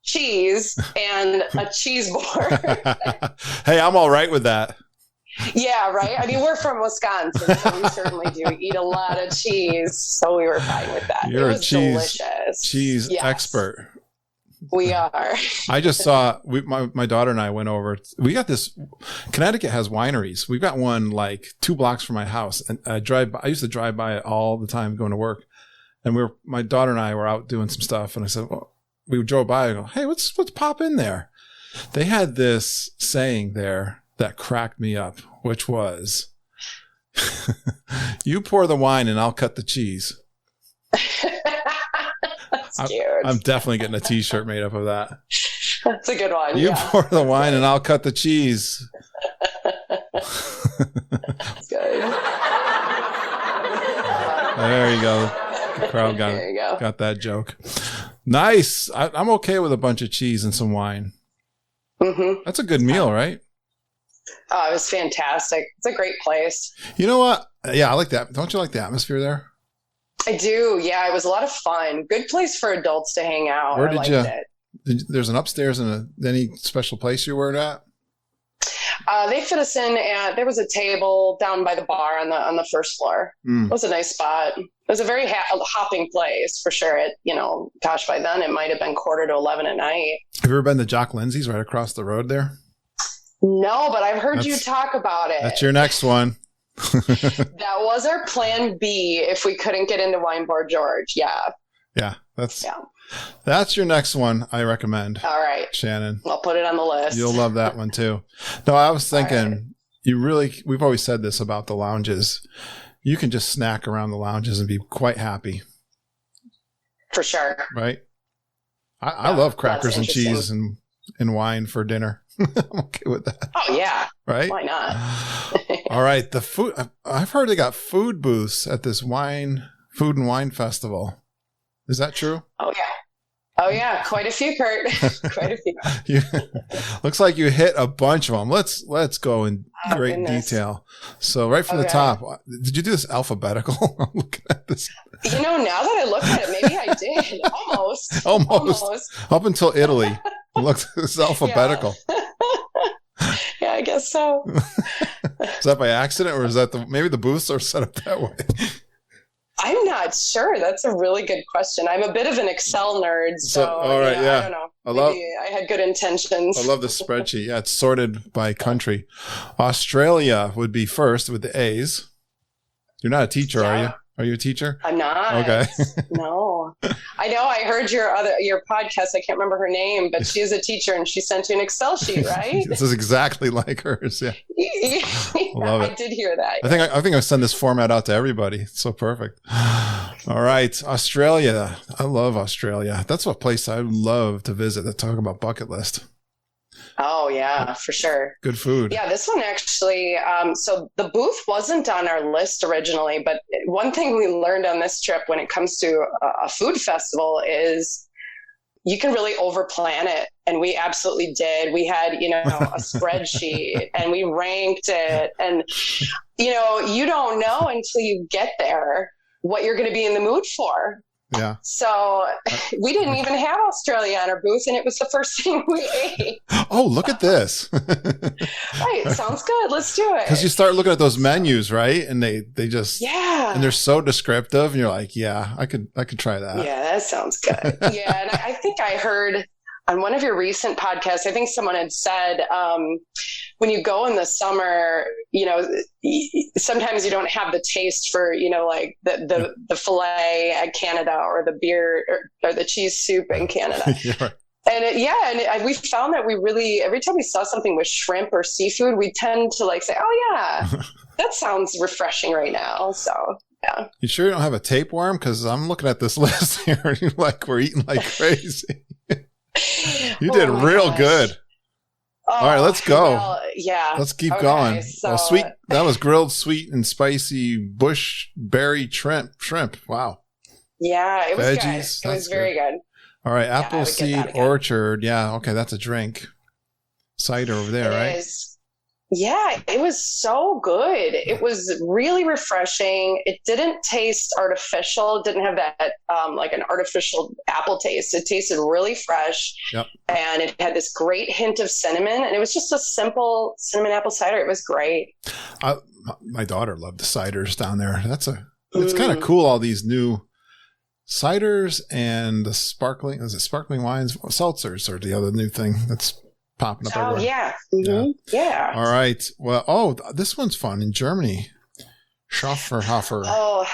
cheese and a cheese board. Hey, I'm all right with that. Yeah, right. I mean, we're from Wisconsin, so we certainly do eat a lot of cheese. So we were fine with that. You're it was delicious. Cheese expert. We are. I just saw my daughter and I went over. We got this. Connecticut has wineries. We've got one like 2 blocks from my house, and I used to drive by it all the time going to work. And my daughter and I were out doing some stuff, and I said, well, we drove by. I go, hey, let's pop in there. They had this saying there that cracked me up, which was, you pour the wine and I'll cut the cheese. That's cute. I'm definitely getting a t-shirt made up of that. That's a good one. You pour the wine and I'll cut the cheese. That's good. There you go. The crowd got that joke. Nice. I'm okay with a bunch of cheese and some wine. Mm-hmm. That's a good meal, right? Oh, it was fantastic. It's a great place. You know what? Yeah, I like that. Don't you like the atmosphere there? I do. Yeah, it was a lot of fun. Good place for adults to hang out. Where did there's an upstairs and any special place you were at? They fit us in there was a table down by the bar on the first floor. It was a nice spot. It was a very hopping place for sure. Gosh, by then it might have been 10:45 at night. Have you ever been to Jock Lindsay's right across the road there? No, but I've heard you talk about it. That's your next one. That was our plan B if we couldn't get into Wine Bar George. Yeah. Yeah. That's your next one. I recommend. All right. Shannon. I'll put it on the list. You'll love that one too. No, I was thinking we've always said this about the lounges. You can just snack around the lounges and be quite happy. For sure. Right. I love crackers and cheese and wine for dinner. I'm okay with that. Oh yeah. Right? Why not? All right. The food, I've heard they got food booths at this food and wine festival. Is that true? Oh yeah. Oh yeah, quite a few, Kurt. Quite a few. Looks like you hit a bunch of them. Let's go in great detail. So right from the top, did you do this alphabetical? I'm looking at this. Now that I look at it, maybe I did. Almost. Up until Italy. Look, this is alphabetical. Yeah, I guess so. Is that by accident, or is that maybe the booths are set up that way? I'm not sure. That's a really good question. I'm a bit of an Excel nerd, so all right, I don't know. I had good intentions. I love the spreadsheet. Yeah, it's sorted by country. Australia would be first with the A's. You're not a teacher, are you? Are you a teacher? I'm not. Okay. No. I know. I heard your podcast. I can't remember her name, but she is a teacher, and she sent you an Excel sheet, right? This is exactly like hers. Yeah. Love it. I did hear that. I think I send this format out to everybody. It's so perfect. All right, Australia. I love Australia. That's a place I would love to visit. To talk about bucket list. Oh, yeah, for sure. Good food. Yeah, this one actually, so the booth wasn't on our list originally, but one thing we learned on this trip when it comes to a food festival is you can really overplan it. And we absolutely did. We had, a spreadsheet and we ranked it. And, you don't know until you get there what you're going to be in the mood for. Yeah. So we didn't even have Australia on our booth, and it was the first thing we ate. Oh, look at this. Right. Sounds good. Let's do it. Because you start looking at those menus, right? And they just, and they're so descriptive, and you're like, yeah, I could try that. Yeah, that sounds good. Yeah. And I think I heard on one of your recent podcasts, I think someone had said, when you go in the summer, sometimes you don't have the taste for, like the filet at Canada or the beer or the cheese soup in Canada. Right. And we found that we really, every time we saw something with shrimp or seafood, we tend to say, oh yeah, that sounds refreshing right now. So yeah. You sure you don't have a tapeworm? Because I'm looking at this list here. We're eating like crazy. You did real good. All right, let's go. Well, yeah. Let's keep going. So, sweet. That was grilled sweet and spicy bush berry shrimp. Wow. Yeah, it was Veggies, good. It was very good. All right, Appleseed Orchard. Yeah, okay, that's a drink. Cider over there, right? Is. Yeah, it was so good. It was really refreshing. It didn't taste artificial. It didn't have that like an artificial apple taste. It tasted really fresh. Yep. And it had this great hint of cinnamon. And it was just a simple cinnamon apple cider. It was great. My daughter loved the ciders down there. It's kind of cool, all these new ciders and the sparkling wines? Seltzers are the other new thing that's popping up everywhere. Yeah. Mm-hmm. Yeah. All right. Well, this one's fun in Germany. Schafferhofer. Oh,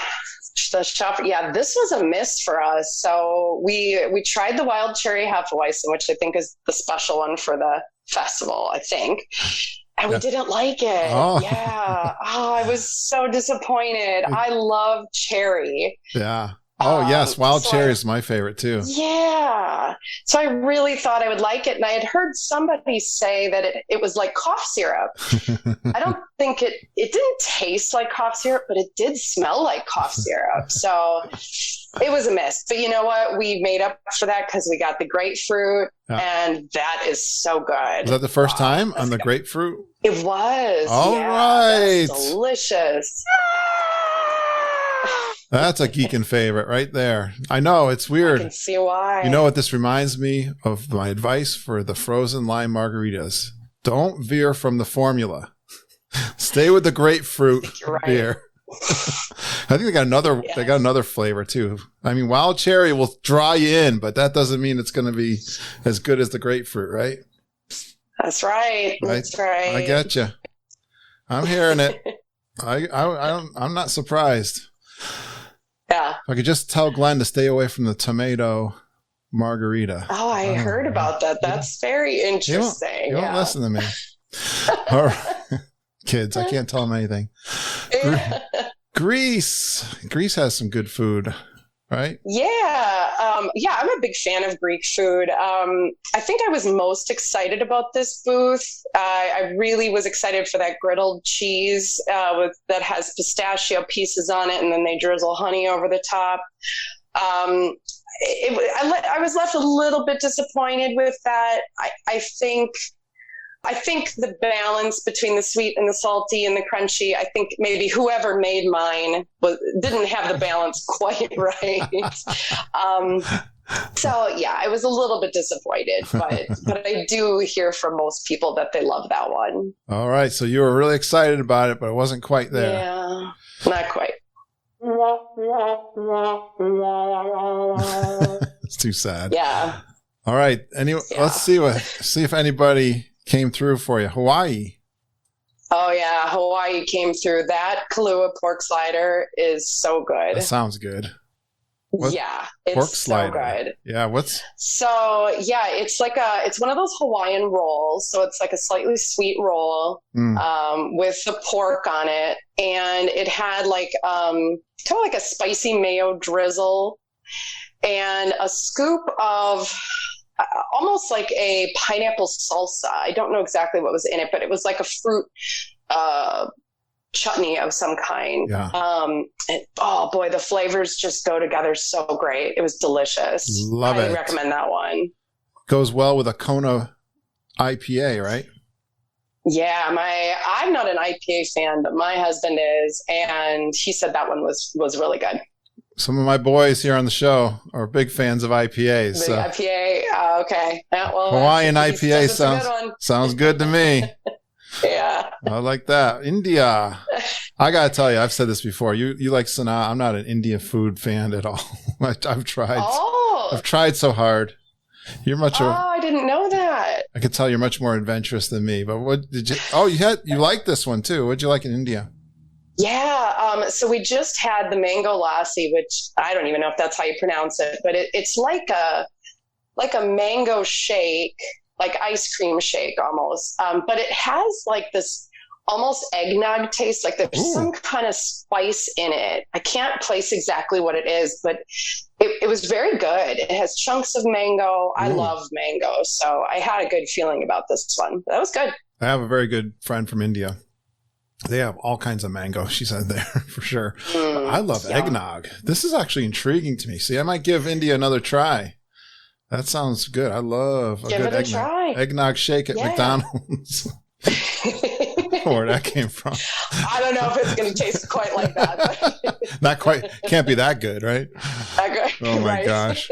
the Schaffer. Yeah, this was a miss for us. So we tried the wild cherry Hefeweizen, which I think is the special one for the festival, I think. And we didn't like it. Oh. Yeah. Oh, I was so disappointed. I love cherry. Yeah. Oh, yes. Wild cherry is my favorite, too. Yeah. So I really thought I would like it. And I had heard somebody say that it was like cough syrup. I don't think it didn't taste like cough syrup, but it did smell like cough syrup. So it was a miss. But you know what? We made up for that because we got the grapefruit. Yeah. And that is so good. Was that the first time on the grapefruit? It was. All right. That's delicious. That's a geekin' favorite right there. I know, it's weird. I can see why. You know what this reminds me of? My advice for the frozen lime margaritas. Don't veer from the formula. Stay with the grapefruit beer. I think they got another flavor too. I mean, wild cherry will draw you in, but that doesn't mean it's going to be as good as the grapefruit, right? That's right. That's right. I get you. I'm hearing it. I'm not surprised. Yeah. If I could just tell Glenn to stay away from the tomato margarita. Oh, I heard about that. That's very interesting. You don't listen to me. All right. Kids, I can't tell them anything. Greece has some good food, right? Yeah. I'm a big fan of Greek food. I think I was most excited about this booth. I really was excited for that griddled cheese that has pistachio pieces on it, and then they drizzle honey over the top. I was left a little bit disappointed with that. I think the balance between the sweet and the salty and the crunchy, I think maybe whoever made mine didn't have the balance quite right. So yeah, I was a little bit disappointed, but I do hear from most people that they love that one. All right. So you were really excited about it, but it wasn't quite there. Yeah, not quite. It's too sad. Yeah. All right. Let's see if anybody came through for you. Hawaii. Oh yeah, Hawaii came through. That Kahlua pork slider is so good. That sounds good. Yeah, it's pork slider. So good. Yeah, it's one of those Hawaiian rolls. So it's like a slightly sweet roll with the pork on it, and it had like kind of like a spicy mayo drizzle and a scoop of almost like a pineapple salsa. I don't know exactly what was in it, but it was like a fruit chutney of some kind. Yeah. And, oh boy, the flavors just go together so great. It was delicious. Love it. I recommend that one. Goes well with a Kona IPA, right? Yeah, I'm not an IPA fan, but my husband is, and he said that one was really good. Some of my boys here on the show are big fans of IPAs. Big IPA, okay. Yeah, well, Hawaiian IPA sounds good to me. Yeah. I like that. India. I got to tell you, I've said this before. You like Sanaa. I'm not an Indian food fan at all. I've tried. Oh. I've tried so hard. You're much I didn't know that. I could tell you're much more adventurous than me. But what did you you liked this one too. What'd you like in India? Yeah. So we just had the mango lassi, which I don't even know if that's how you pronounce it, but it's like a mango shake, like ice cream shake almost. But it has like this almost eggnog taste. Like there's some kind of spice in it. I can't place exactly what it is, but it was very good. It has chunks of mango. I love mango. So I had a good feeling about this one. That was good. I have a very good friend from India. They have all kinds of mango, she said there, for sure. I love eggnog. This is actually intriguing to me. See, I might give India another try. That sounds good. I love a good eggnog shake at McDonald's. Where that came from. I don't know if it's going to taste quite like that. Not quite. Can't be that good, right? That good. Oh my gosh.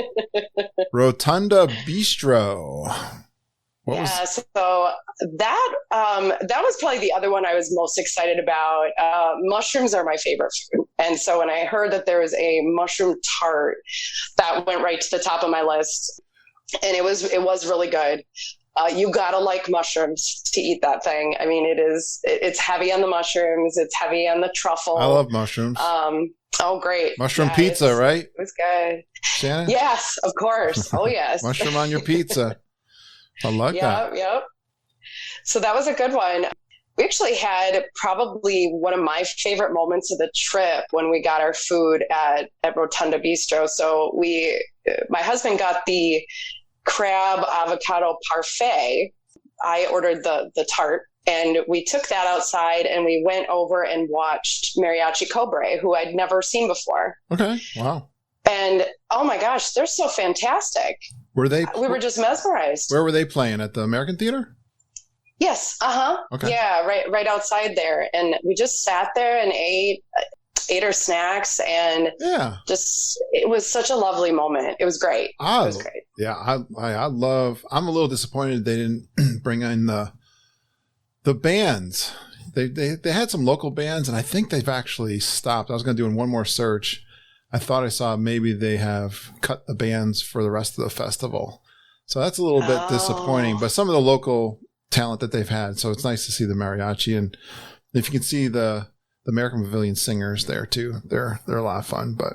Rotunda Bistro. So that was probably the other one I was most excited about. Mushrooms are my favorite food. And so when I heard that there was a mushroom tart, that went right to the top of my list. And it was really good. You gotta like mushrooms to eat that thing. I mean, it's heavy on the mushrooms. It's heavy on the truffle. I love mushrooms. Oh, great. Mushroom pizza, right? It was good. Shannon? Yes, of course. Oh, yes. Mushroom on your pizza. I like that. Yep. So that was a good one. We actually had probably one of my favorite moments of the trip when we got our food at Rotunda Bistro. So my husband got the crab avocado parfait. I ordered the tart, and we took that outside and we went over and watched Mariachi Cobre, who I'd never seen before. Okay. Wow. And oh my gosh, they're so fantastic. We were just mesmerized. Where were they playing? At the American Theater? Yes. Okay. Yeah, right outside there. And we just sat there and ate our snacks, and it was such a lovely moment. It was great. It was great. Yeah, I'm a little disappointed they didn't bring in the bands. They had some local bands, and I think they've actually stopped. I was going to do one more search. I thought I saw maybe they have cut the bands for the rest of the festival. So that's a little bit disappointing, but some of the local talent that they've had. So it's nice to see the mariachi, and if you can see the American Pavilion singers there too, they're a lot of fun. But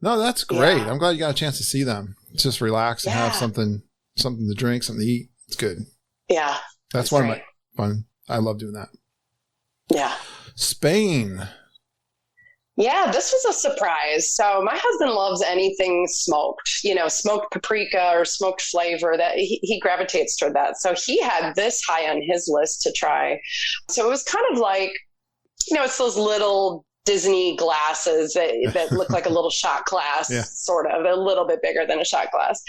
no, that's great. I'm glad you got a chance to see them. Just relax and have something to drink, something to eat. It's good. Yeah. That's one of my fun. I love doing that. Yeah. Spain. Yeah, this was a surprise. So my husband loves anything smoked, smoked paprika or smoked flavor. That he gravitates toward that. So he had this high on his list to try. So it was kind of like, it's those little Disney glasses that look like a little shot glass, sort of a little bit bigger than a shot glass.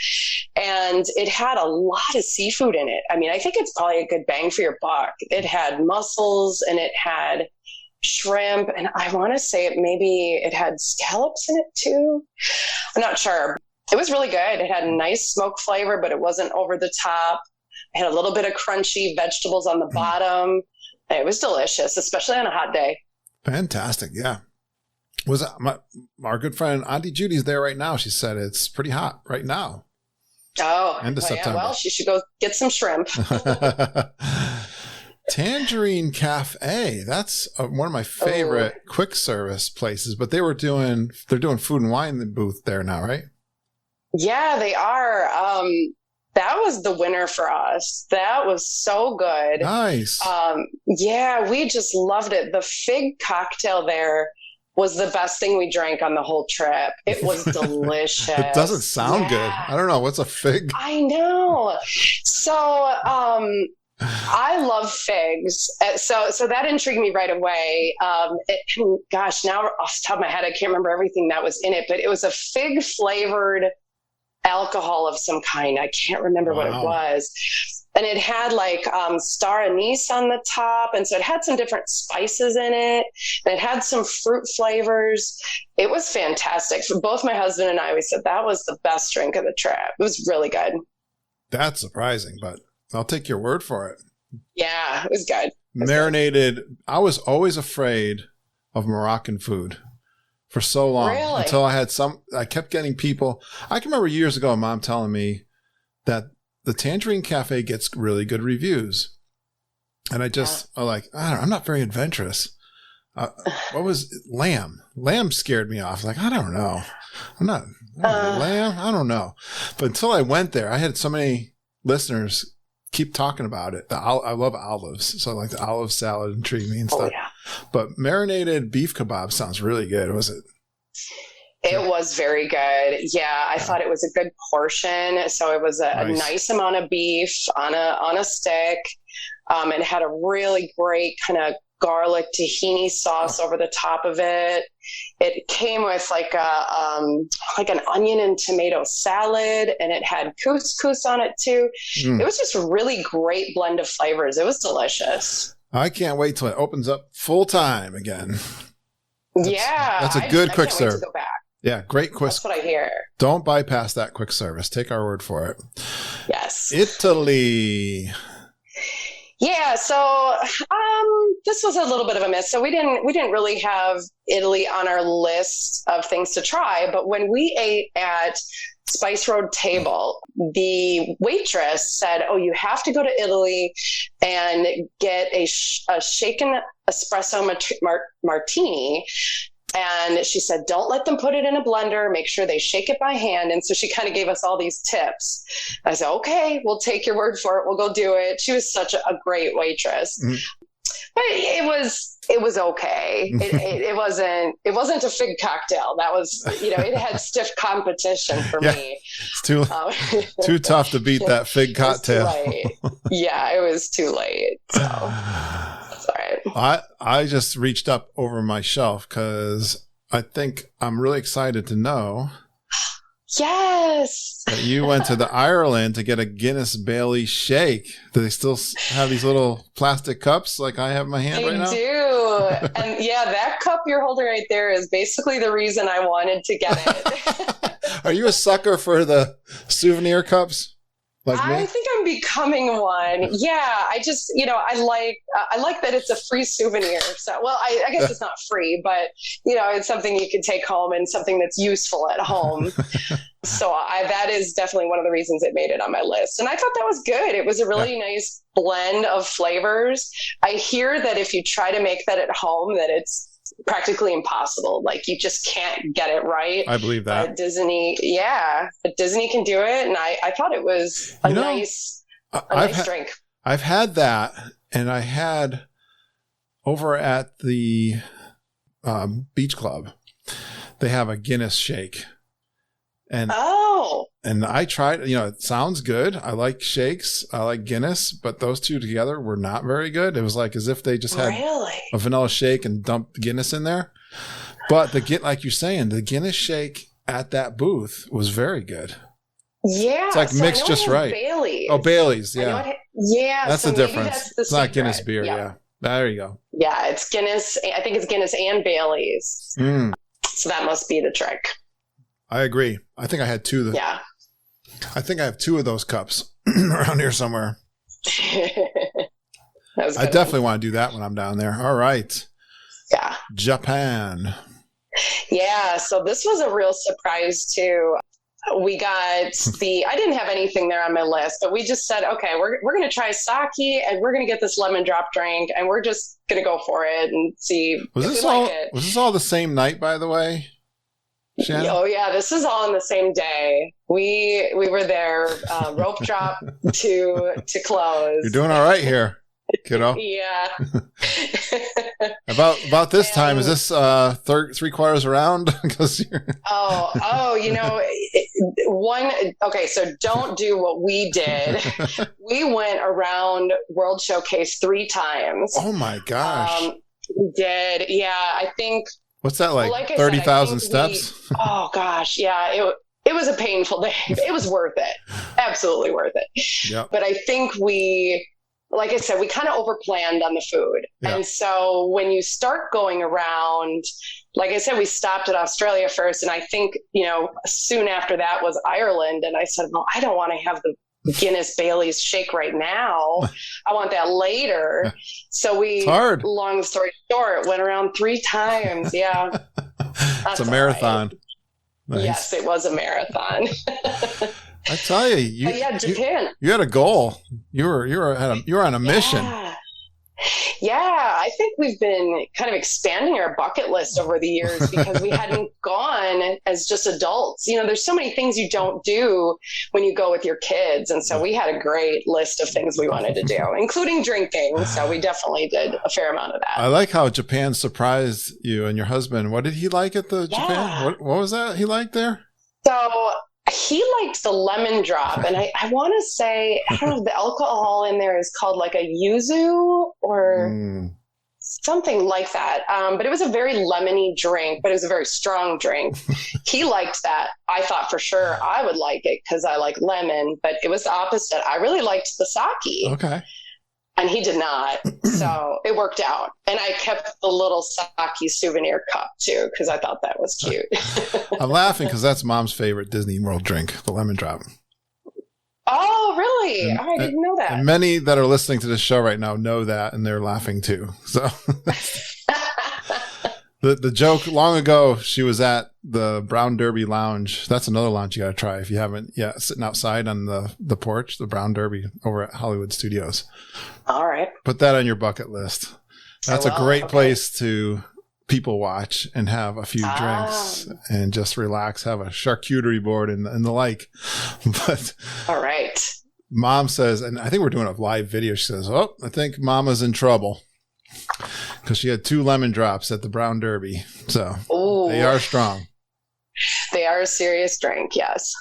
And it had a lot of seafood in it. I mean, I think it's probably a good bang for your buck. It had mussels and it had shrimp. And I want to say it had scallops in it too. I'm not sure. It was really good. It had a nice smoke flavor, but it wasn't over the top. It had a little bit of crunchy vegetables on the bottom. It was delicious, especially on a hot day. Fantastic. Yeah. Was our good friend Auntie Judy's there right now. She said it's pretty hot right now. Oh, end of September. Yeah. Well, she should go get some shrimp. Tangerine Cafe. That's one of my favorite quick service places, but they're doing food and wine in the booth there now, right? Yeah, they are. That was the winner for us. That was so good. Nice. Yeah, we just loved it. The fig cocktail there was the best thing we drank on the whole trip. It was delicious. It doesn't sound good. I don't know. What's a fig? I know. So, I love figs. So that intrigued me right away. Gosh, now off the top of my head, I can't remember everything that was in it, but it was a fig flavored alcohol of some kind. I can't remember what it was. And it had like star anise on the top. And so it had some different spices in it. And it had some fruit flavors. It was fantastic. For both my husband and I, we said that was the best drink of the trip. It was really good. That's surprising, but I'll take your word for it. Yeah, it was good. Marinated. I was always afraid of Moroccan food for so long until I kept getting people. I can remember years ago, Mom telling me that the Tangerine Cafe gets really good reviews. And I'm not very adventurous. What was lamb? Lamb scared me off. Like, I don't know. Lamb? I don't know. But until I went there, I had so many listeners keep talking about it. I love olives. So like the olive salad intrigued me and stuff. Yeah. But marinated beef kebab sounds really good. Was it? It was very good. Yeah, I thought it was a good portion. So it was a nice amount of beef on a stick. It had a really great kind of garlic tahini sauce over the top of it. It came with like an onion and tomato salad, and it had couscous on it too. It was just a really great blend of flavors. It was delicious. I can't wait till it opens up full time again. That's a good quick serve. To go back. Yeah, great quick. That's what I hear. Don't bypass that quick service. Take our word for it. Yes. Italy. Yeah, so this was a little bit of a miss. So we didn't really have Italy on our list of things to try. But when we ate at Spice Road Table, the waitress said, "Oh, you have to go to Italy and get a shaken espresso martini." And she said, "Don't let them put it in a blender. Make sure they shake it by hand." And so she kind of gave us all these tips. I said, "Okay, we'll take your word for it. We'll go do it." She was such a great waitress. But it was okay. It wasn't a fig cocktail. That was, it had stiff competition for me. It's too tough to beat that fig cocktail. Yeah, it was too late. So that's all right. I just reached up over my shelf because I think I'm really excited to know. Yes. That you went to Ireland to get a Guinness Bailey shake. Do they still have these little plastic cups like I have in my hand right now? They do. And yeah, that cup you're holding right there is basically the reason I wanted to get it. Are you a sucker for the souvenir cups? Like me? I think I'm becoming one. Yeah, I just, I like that it's a free souvenir. So, well, I guess it's not free, but it's something you can take home and something that's useful at home. So that is definitely one of the reasons it made it on my list. And I thought that was good. It was a really nice blend of flavors. I hear that if you try to make that at home, that it's practically impossible. Like you just can't get it right. I believe that. But Disney can do it. And I thought it was a nice drink. I've had that, and I had over at the beach club, they have a Guinness shake. And I tried, it sounds good. I like shakes. I like Guinness, but those two together were not very good. It was like as if they just had a vanilla shake and dumped Guinness in there. But like you're saying, the Guinness shake at that booth was very good. Yeah. It's like mixed just right. Bailey's. Oh, Bailey's. Yeah. That's the difference. It's not Guinness beer. Yeah. There you go. Yeah. It's Guinness. I think it's Guinness and Bailey's. So that must be the trick. I agree. I think I had two. Yeah. I think I have two of those cups around here somewhere. I definitely want to do that when I'm down there. All right. Yeah. Japan. Yeah. So this was a real surprise too. We got I didn't have anything there on my list, but we just said, okay, we're going to try sake and we're going to get this lemon drop drink and we're just going to go for it and see if we like it. Was this all the same night, by the way, Shannon? Oh yeah. This is all on the same day. We were there, rope drop to close. You're doing all right here, kiddo. Yeah. About this time, is this 3/4 around? Because okay, so don't do what we did. We went around World Showcase 3 times. Oh my gosh. We did. Yeah, I think. What's that like 30,000 steps? Oh gosh, yeah. It was a painful day. It was worth it. Absolutely worth it. Yep. But I think like I said, we kind of overplanned on the food. Yeah. And so when you start going around, like I said, we stopped at Australia first. And I think, soon after that was Ireland. And I said, well, I don't want to have the Guinness Bailey's shake right now. I want that later. So long story short, went around 3 times. Yeah. It's a marathon. Right. Nice. Yes, it was a marathon. I tell you, Japan. You had a goal. You were on a mission. Yeah, I think we've been kind of expanding our bucket list over the years because we hadn't gone as just adults. There's so many things you don't do when you go with your kids. And so we had a great list of things we wanted to do, including drinking. So we definitely did a fair amount of that. I like how Japan surprised you and your husband. What did he like at the Japan? What was that he liked there? So he liked the lemon drop, and I want to say, I don't know if the alcohol in there is called like a yuzu or something like that. But it was a very lemony drink, but it was a very strong drink. He liked that. I thought for sure I would like it because I like lemon, but it was the opposite. I really liked the sake. Okay. And he did not. So it worked out. And I kept the little sake souvenir cup too, because I thought that was cute. I'm laughing because that's Mom's favorite Disney World drink, the lemon drop. Oh, really? I didn't know that. And many that are listening to this show right now know that, and they're laughing too. So the joke long ago, she was at the Brown Derby Lounge. That's another lounge you got to try if you haven't yet. Sitting outside on the porch, the Brown Derby over at Hollywood Studios. All right. Put that on your bucket list. That's a great place to people watch and have a few drinks and just relax, have a charcuterie board and the like. But all right. Mom says, and I think we're doing a live video. She says, "Oh, I think Mama's in trouble." Because she had 2 lemon drops at the Brown Derby. So They are strong. They are a serious drink, yes.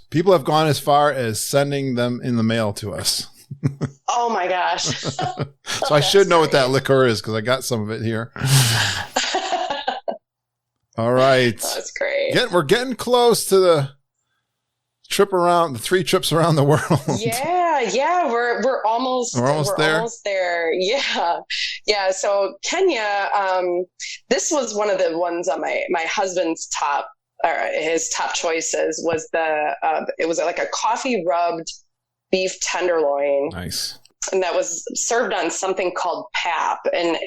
People have gone as far as sending them in the mail to us. Oh my gosh. So I should know what that liquor is because I got some of it here. All right. That's great. We're getting close to the 3 trips around the world. Yeah, we're almost there. Almost there. Yeah. So Kenya, this was one of the ones on my husband's his top choices was it was like a coffee rubbed beef tenderloin. Nice. And that was served on something called pap, and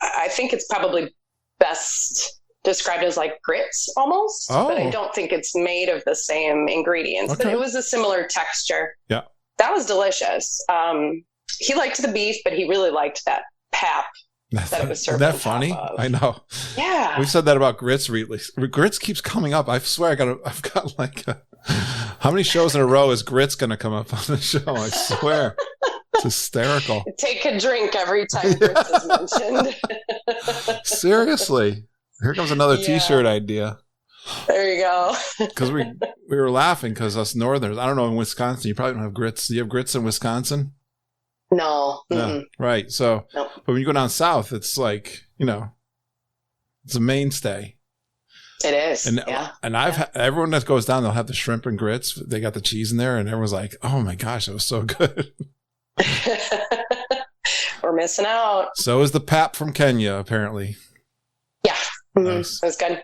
I think it's probably best described as like grits almost, but I don't think it's made of the same ingredients, but it was a similar texture. Yeah. That was delicious. He liked the beef, but he really liked that pap that it was served. Isn't that funny? I know. Yeah. We've said that about grits recently. Grits keeps coming up. I swear I've got like how many shows in a row is grits going to come up on the show? I swear. It's hysterical. Take a drink every time grits is mentioned. Seriously. Here comes another T-shirt idea. There you go. Because we were laughing because us Northerners, I don't know, in Wisconsin, you probably don't have grits. Do you have grits in Wisconsin? No. No. Right. So, But when you go down south, it's like, It's a mainstay. It is. And everyone that goes down, they'll have the shrimp and grits. They got the cheese in there, and everyone's like, "Oh my gosh, that was so good." We're missing out. So is the pap from Kenya, apparently. Yeah. Mm-hmm. Nice. It was good.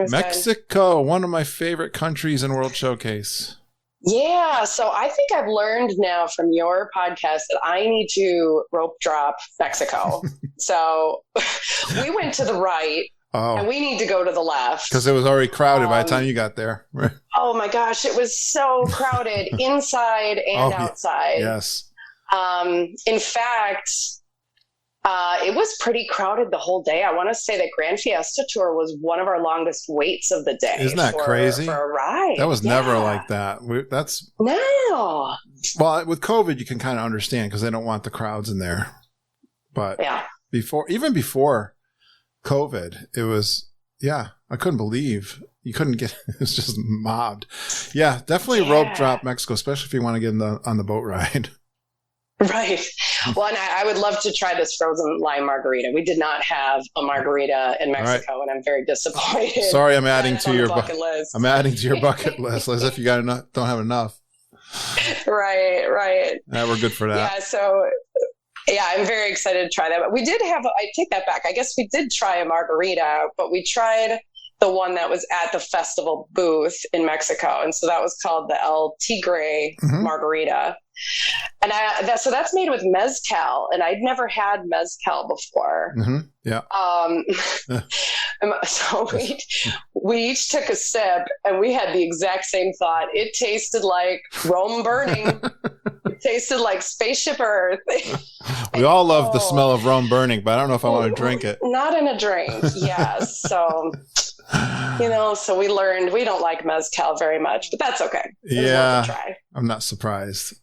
Mexico, one of my favorite countries in World Showcase. Yeah, so I think I've learned now from your podcast that I need to rope drop Mexico. So we went to the right, and we need to go to the left. Because it was already crowded by the time you got there. Oh my gosh, it was so crowded inside and outside. Yes. In fact, it was pretty crowded the whole day. I want to say that Grand Fiesta Tour was one of our longest waits of the day. Isn't that crazy? For a ride. That was never like that. No. Well, with COVID, you can kind of understand because they don't want the crowds in there. But even before COVID, it was, I couldn't believe you couldn't get, it was just mobbed. Yeah, definitely rope drop Mexico, especially if you want to get on the boat ride. Right. Well, and I would love to try this frozen lime margarita. We did not have a margarita in Mexico, and I'm very disappointed. Sorry, I'm adding to your bucket list. I'm adding to your bucket list as if you don't have enough. Right. Yeah, we're good for that. Yeah. So, I'm very excited to try that. But we did have. I take that back. I guess we did try a margarita, but we tried the one that was at the festival booth in Mexico, and so that was called the El Tigre margarita. And so that's made with mezcal, and I'd never had mezcal before. Yeah. So we each took a sip, and we had the exact same thought. It tasted like Rome burning. It tasted like Spaceship Earth. We all love the smell of Rome burning, but I don't know if I want to drink it. Not in a drink, yes. So, so we learned we don't like mezcal very much, but that's okay. It was worth a try. I'm not surprised.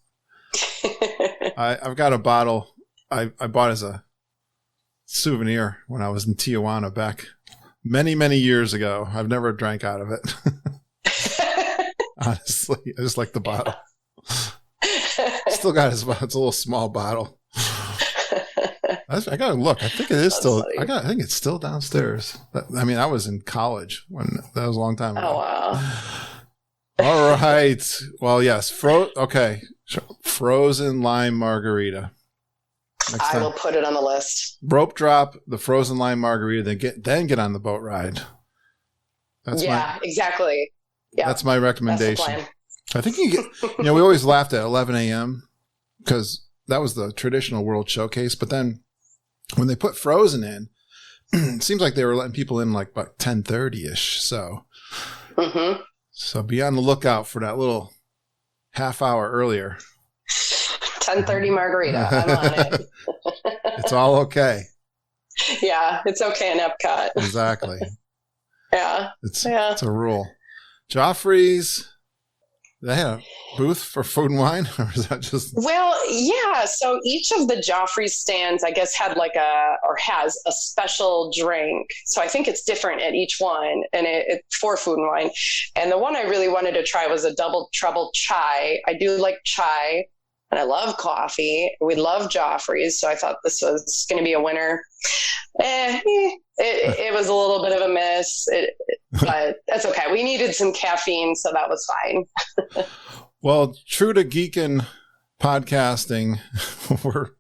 I've got a bottle I bought as a souvenir when I was in Tijuana back many, many years ago. I've never drank out of it. Honestly, I just like the bottle. Still got it's a little small bottle. I gotta look. I think it is still. I think it's still downstairs. I mean, I was in college when that was a long time ago. Oh wow! All right. Well, yes. Okay. Frozen lime margarita. I will put it on the list. Rope drop the frozen lime margarita, then get on the boat ride. Exactly. Yeah, that's my recommendation. That's the plan. I think you get. We always laughed at 11 a.m. because that was the traditional World Showcase. But then when they put frozen in, it seems like they were letting people in like about 10:30ish. So, so be on the lookout for that little half hour earlier. 10:30 margarita. I'm on it. It's all okay. Yeah, it's okay in Epcot. Exactly. Yeah. It's a rule. Joffrey's, they had a booth for food and wine, or is that just? Well, yeah. So each of the Joffrey stands, I guess, had has a special drink. So I think it's different at each one, and it's for food and wine. And the one I really wanted to try was a double trouble chai. I do like chai, and I love coffee. We love Joffrey's, so I thought this was going to be a winner. It was a little bit of a miss, but that's okay. We needed some caffeine, so that was fine. Well, true to geekin' podcasting, we're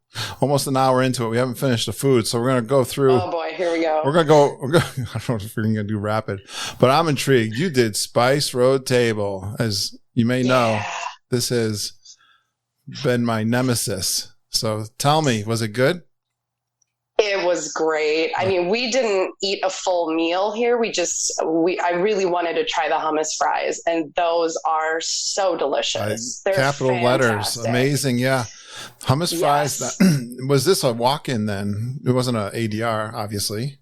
almost an hour into it. We haven't finished the food, so we're going to go through. Oh boy, here we go. I don't know if we're going to do rapid, but I'm intrigued. You did Spice Road Table. As you may know, this has been my nemesis. So tell me, was it good? It was great. I mean, we didn't eat a full meal here. I really wanted to try the hummus fries, and those are so delicious. They're capital fantastic. Letters. Amazing. Yeah. Hummus fries. Was this a walk-in then? It wasn't an ADR, obviously.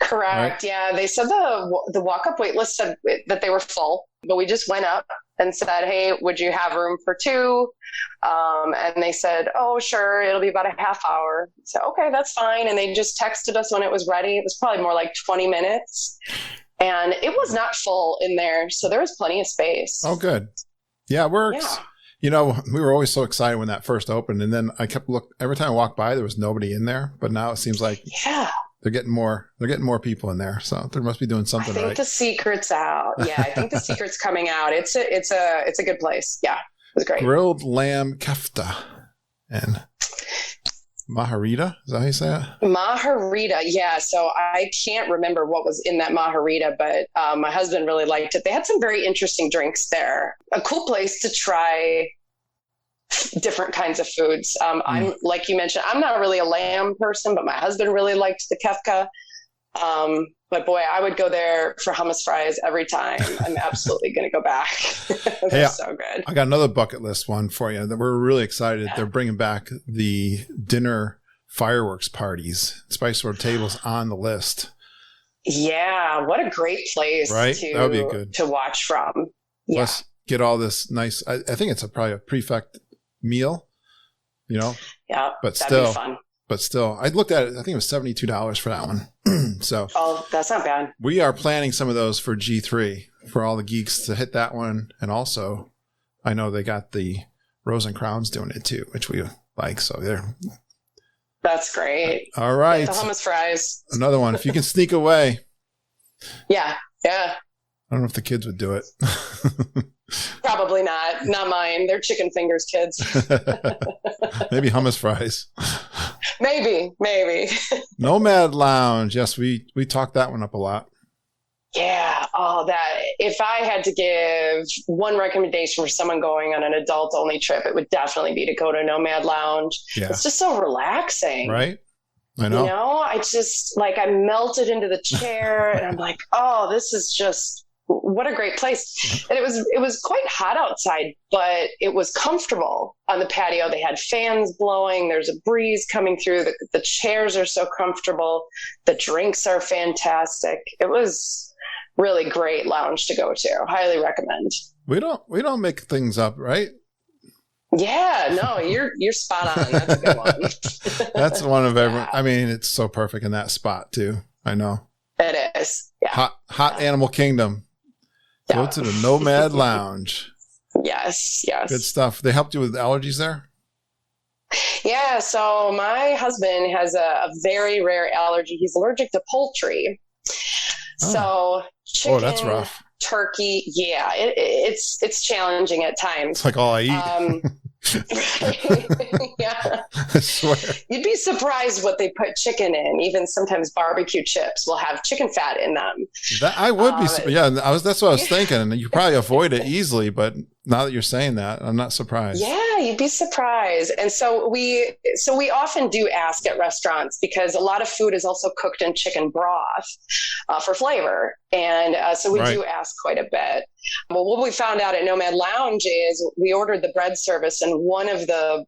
Correct. Right? Yeah. They said the walk-up wait list said that they were full, but we just went up and said, "Hey, would you have room for two?" And they said, "Oh, sure. It'll be about a half hour." So, okay, that's fine. And they just texted us when it was ready. It was probably more like 20 minutes. And it was not full in there. So there was plenty of space. Oh, good. Yeah, it works. Yeah. We were always so excited when that first opened. And then I kept every time I walked by, there was nobody in there. But now it seems like They're getting more people in there, so they must be doing something right. I think the secret's out. Yeah, I think the secret's coming out. It's a good place. Yeah, it was great. Grilled lamb kefta and maharita. Is that how you say it? Maharita. Yeah. So I can't remember what was in that maharita, but my husband really liked it. They had some very interesting drinks there. A cool place to try different kinds of foods. I'm, like you mentioned, I'm not really a lamb person, but my husband really liked the kefka. But boy, I would go there for hummus fries every time. I'm absolutely going to go back. They're so good. I got another bucket list one for you that we're really excited. They're bringing back the dinner fireworks parties. Spice World tables on the list. Yeah. What a great place that would be good to watch from. Yeah. Plus get all this nice, I think it's probably a prefect meal, Yeah. But that'd be fun. But still, I looked at it. I think it was $72 for that one. So, that's not bad. We are planning some of those for G3 for all the geeks to hit that one, and also, I know they got the Rose and Crowns doing it too, which we like. So there. That's great. All right, the hummus fries. Another one. If you can sneak away. Yeah. I don't know if the kids would do it. Probably not. Not mine. They're chicken fingers, kids. Maybe hummus fries. Maybe. Nomad Lounge. Yes, we talked that one up a lot. Yeah. That if I had to give one recommendation for someone going on an adult only trip, it would definitely be to go to Nomad Lounge. Yeah. It's just so relaxing. Right. I know. I just I melted into the chair and I'm like, oh, this is just what a great place. And it was quite hot outside, but it was comfortable on the patio. They had fans blowing. There's a breeze coming through. The chairs are so comfortable. The drinks are fantastic. It was really great lounge to go to. Highly recommend. We don't make things up, right? Yeah, no, you're spot on. That's a good one. That's one of everyone. I mean, it's so perfect in that spot too. I know. It is. Yeah. Hot Animal Kingdom. Go to the Nomad Lounge. Yes. Good stuff. They helped you with allergies there? Yeah. So my husband has a very rare allergy. He's allergic to poultry. So chicken, that's rough. Turkey. Yeah. It's challenging at times. It's like all I eat. Yeah. I swear. You'd be surprised what they put chicken in. Even sometimes barbecue chips will have chicken fat in them. I would be. Yeah. That's what I was thinking. And you probably avoid it easily, but now that you're saying that, I'm not surprised. Yeah, you'd be surprised. And so we often do ask at restaurants because a lot of food is also cooked in chicken broth for flavor. And so we do ask quite a bit. Well, what we found out at Nomad Lounge is we ordered the bread service, and one of the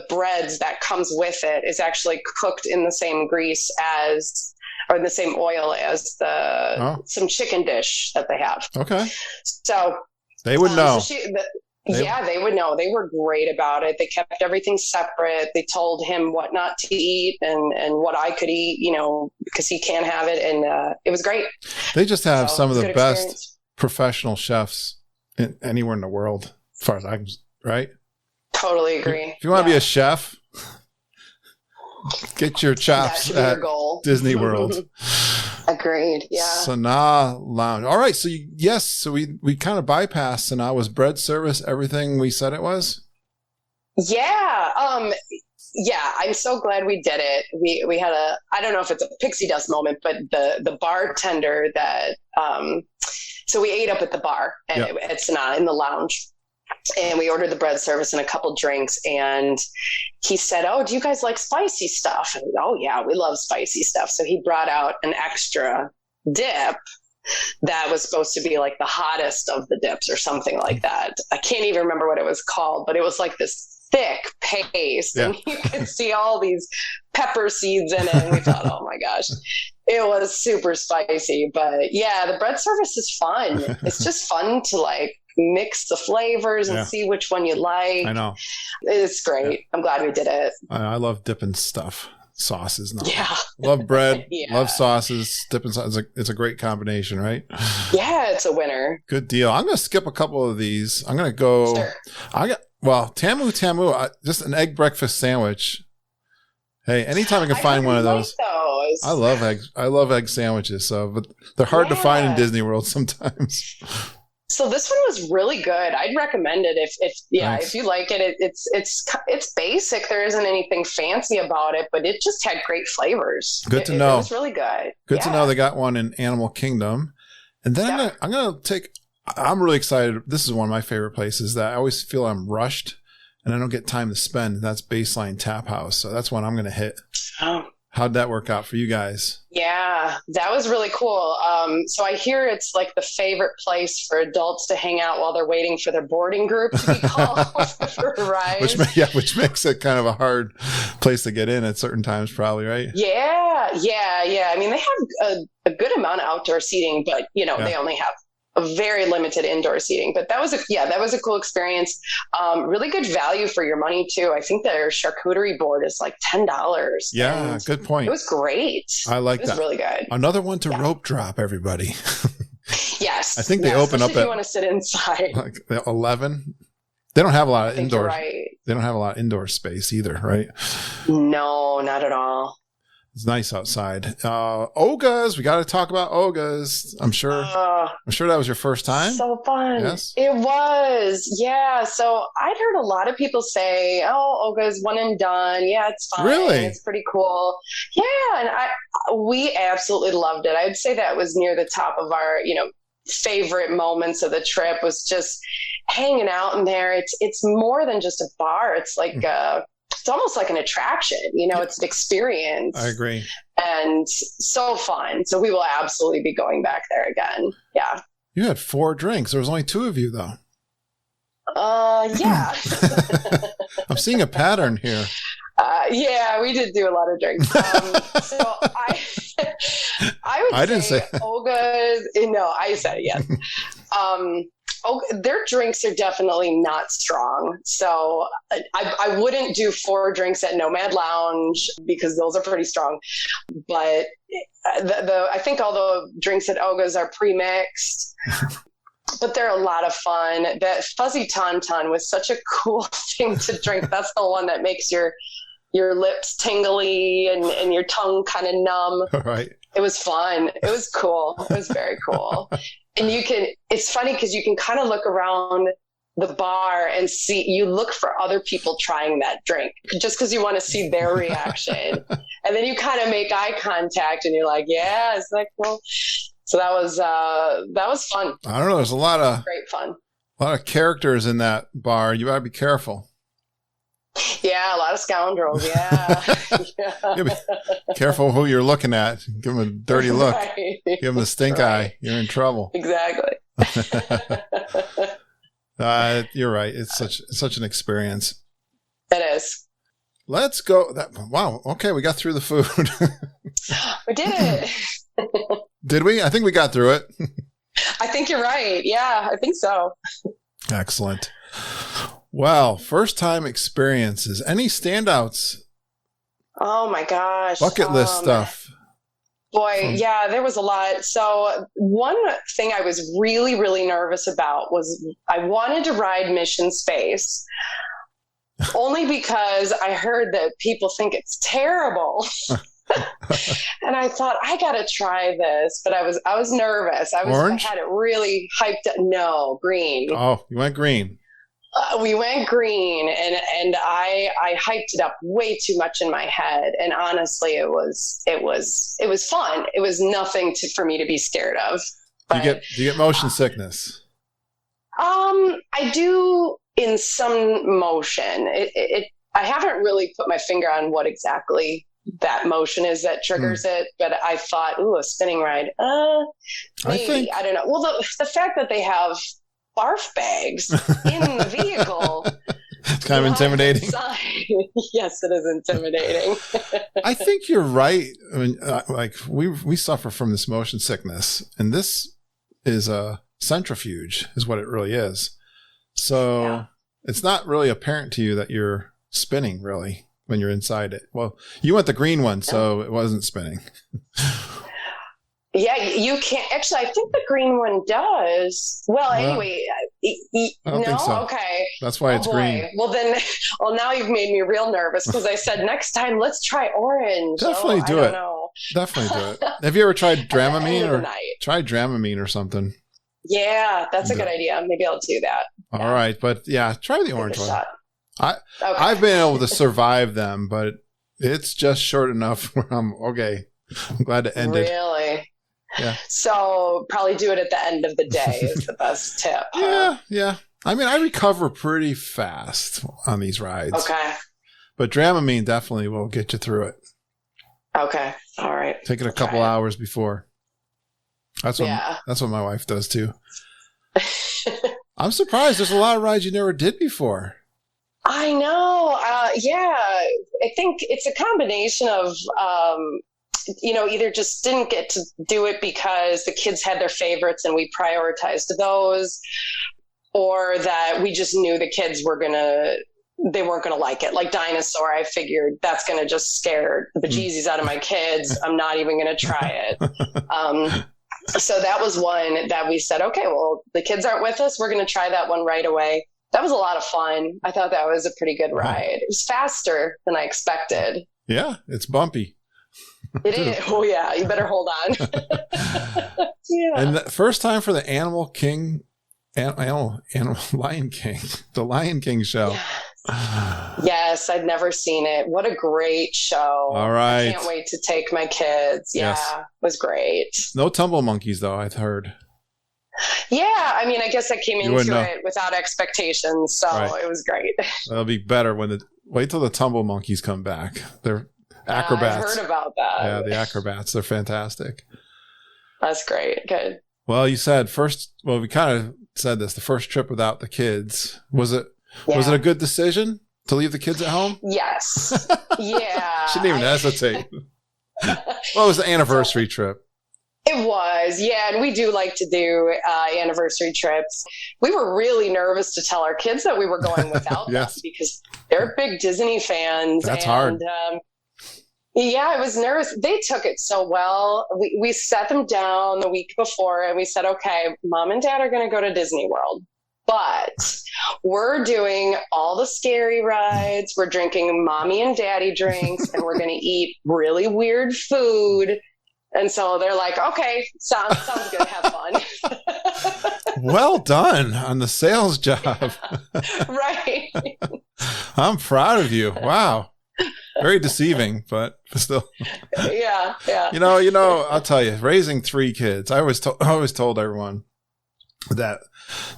breads that comes with it is actually cooked in the same grease or the same oil as some chicken dish that they have. Okay. So they would know. They would know. They were great about it. They kept everything separate. They told him what not to eat and what I could eat, because he can't have it. And it was great. They just have some of the best professional chefs anywhere in the world, as far as I can, right? Totally agree. If you want to be a chef, get your chops at Disney World. Agreed. Yeah. Sanaa Lounge. All right. So we kind of bypassed Sanaa. Was bread service everything we said it was? Yeah. I'm so glad we did it. We had I don't know if it's a pixie dust moment, but the bartender that, so we ate up at the bar at Sanaa in the lounge. And we ordered the bread service and a couple drinks. And he said, "Oh, do you guys like spicy stuff?" And "Oh, yeah, we love spicy stuff." So he brought out an extra dip that was supposed to be like the hottest of the dips or something like that. I can't even remember what it was called, but it was like this thick paste. And you could see all these pepper seeds in it. And we thought, oh my gosh, it was super spicy. But yeah, the bread service is fun. It's just fun to mix the flavors and see which one you like. I know. It's great. Yeah. I'm glad we did it. I love dipping stuff. Sauces. Love bread. Love sauces. Dipping sauce. It's a great combination, right? Yeah, it's a winner. Good deal. I'm going to skip a couple of these. I'm going to go. Sure. Tamu, just an egg breakfast sandwich. Hey, anytime I can find one of those. those. I love egg sandwiches. So, but they're hard to find in Disney World sometimes. So this one was really good. I'd recommend it if you like it. It's basic. There isn't anything fancy about it, but it just had great flavors. Good to know. It was really good. Good to know they got one in Animal Kingdom. And then I'm really excited. This is one of my favorite places that I always feel I'm rushed and I don't get time to spend. That's Baseline Tap House. So that's one I'm going to hit. Oh. How'd that work out for you guys? Yeah, that was really cool. So I hear it's like the favorite place for adults to hang out while they're waiting for their boarding group to be called for a ride. Which makes it kind of a hard place to get in at certain times, probably, right? Yeah. I mean, they have a good amount of outdoor seating, but they only have a very limited indoor seating. But that was a cool experience. Really good value for your money too. I think their charcuterie board is like $10. Yeah, good point. It was great. I like that. It was really good. Another one to rope drop, everybody. Yes. I think they open up if you want to sit inside. Like 11. They don't have a lot of indoor. Right. They don't have a lot of indoor space either, right? No, not at all. It's nice outside. Oga's. We got to talk about Oga's. I'm sure that was your first time. So fun. Yes, it was. Yeah. So I'd heard a lot of people say, "Oh, Oga's one and done. Yeah, it's fine. Really? It's pretty cool." Yeah, and we absolutely loved it. I'd say that was near the top of our, favorite moments of the trip. Was just hanging out in there. It's more than just a bar. It's like it's almost like an attraction, it's an experience. I agree. And so fun. So we will absolutely be going back there again. Yeah. You had 4 drinks. There was only 2 of you though. Yeah. I'm seeing a pattern here. Yeah, we did do a lot of drinks. So I didn't say Olga's. No, I said it, yes. Their drinks are definitely not strong. So I wouldn't do 4 drinks at Nomad Lounge because those are pretty strong. But I think all the drinks at Oga's are pre-mixed. But they're a lot of fun. That fuzzy tauntaun was such a cool thing to drink. That's the one that makes your lips tingly and your tongue kind of numb. Right. It was fun. It was cool. It was very cool. And it's funny because you can kind of look around the bar and you look for other people trying that drink just because you want to see their reaction. And then you kind of make eye contact and you're like, yeah, is that cool? So that was fun. I don't know. There's great fun. A lot of characters in that bar. You gotta be careful. Yeah, a lot of scoundrels. Yeah. Be careful who you're looking at. Give them a dirty look. Right. Give them a stink eye. You're in trouble. Exactly. You're right. It's such an experience. It is. Let's go. Wow. Okay, we got through the food. We did it. Did we? I think we got through it. I think you're right. Yeah, I think so. Excellent. Well, first time experiences. Any standouts? Oh my gosh. Bucket list stuff. Boy, yeah, there was a lot. So one thing I was really, really nervous about was I wanted to ride Mission Space only because I heard that people think it's terrible. And I thought, I got to try this, but I was nervous. I had it really hyped up. No, green. Oh, you went green. We went green, and I hyped it up way too much in my head. And honestly, it was fun. It was nothing for me to be scared of. But, do you get motion sickness? I do in some motion. I haven't really put my finger on what exactly that motion is that triggers it, but I thought, ooh, a spinning ride. Maybe. I don't know. Well, the fact that they have barf bags in the vehicle. It's kind of intimidating. Yes, it is intimidating. I think you're right. I mean, we suffer from this motion sickness, and this is a centrifuge, is what it really is. So it's not really apparent to you that you're spinning, really, when you're inside it. Well, you went the green one, so it wasn't spinning. Yeah, you can't. Actually, I think the green one does. Well, anyway. I don't think so. Okay. That's why it's green. Well, now you've made me real nervous because I said next time, let's try orange. Definitely do it. Know. definitely do it. Have you ever tried Dramamine or night. tried Dramamine or something? Yeah, that's a good idea. Maybe I'll do that. All right. But yeah, try the orange one. Shot. I've been able to survive them, but it's just short enough where I'm okay. I'm glad to end it. Really? Yeah. So probably do it at the end of the day is the best tip. Huh? Yeah. I mean, I recover pretty fast on these rides. Okay. But Dramamine definitely will get you through it. Okay. All right. Take it a couple hours before. That's what my wife does too. I'm surprised. There's a lot of rides you never did before. I know. Yeah. I think it's a combination of, either just didn't get to do it because the kids had their favorites and we prioritized those, or that we just knew the kids they weren't going to like it. Like Dinosaur, I figured that's going to just scare the bejesus out of my kids. I'm not even going to try it. So that was one that we said, okay, well, the kids aren't with us. We're going to try that one right away. That was a lot of fun. I thought that was a pretty good ride. It was faster than I expected. Yeah, it's bumpy. It is. Oh, yeah. You better hold on. Yeah. And the first time for the Lion King, the Lion King show. Yes, I'd never seen it. What a great show. All right. I can't wait to take my kids. Yeah, It was great. No tumble monkeys, though, I've heard. Yeah, I mean, I guess I came into it without expectations, so It was great. That'll be better wait till the tumble monkeys come back. They're acrobats. I've heard about that. Yeah, the acrobats. They're fantastic. That's great. Good. Well, you said we kind of said this, the first trip without the kids. Was it a good decision to leave the kids at home? Yes. Yeah. Shouldn't even hesitate. What was the anniversary trip? It was, yeah. And we do like to do anniversary trips. We were really nervous to tell our kids that we were going without them because they're big Disney fans. That's hard. Yeah, I was nervous. They took it so well. We sat them down the week before and we said, okay, Mom and Dad are going to go to Disney World, but we're doing all the scary rides. We're drinking mommy and daddy drinks and we're going to eat really weird food. And so they're like, okay, sounds good. Have fun. Well done on the sales job. Right. I'm proud of you. Wow. Very deceiving, but still. Yeah. You know, I'll tell you, raising 3 kids, I always told everyone that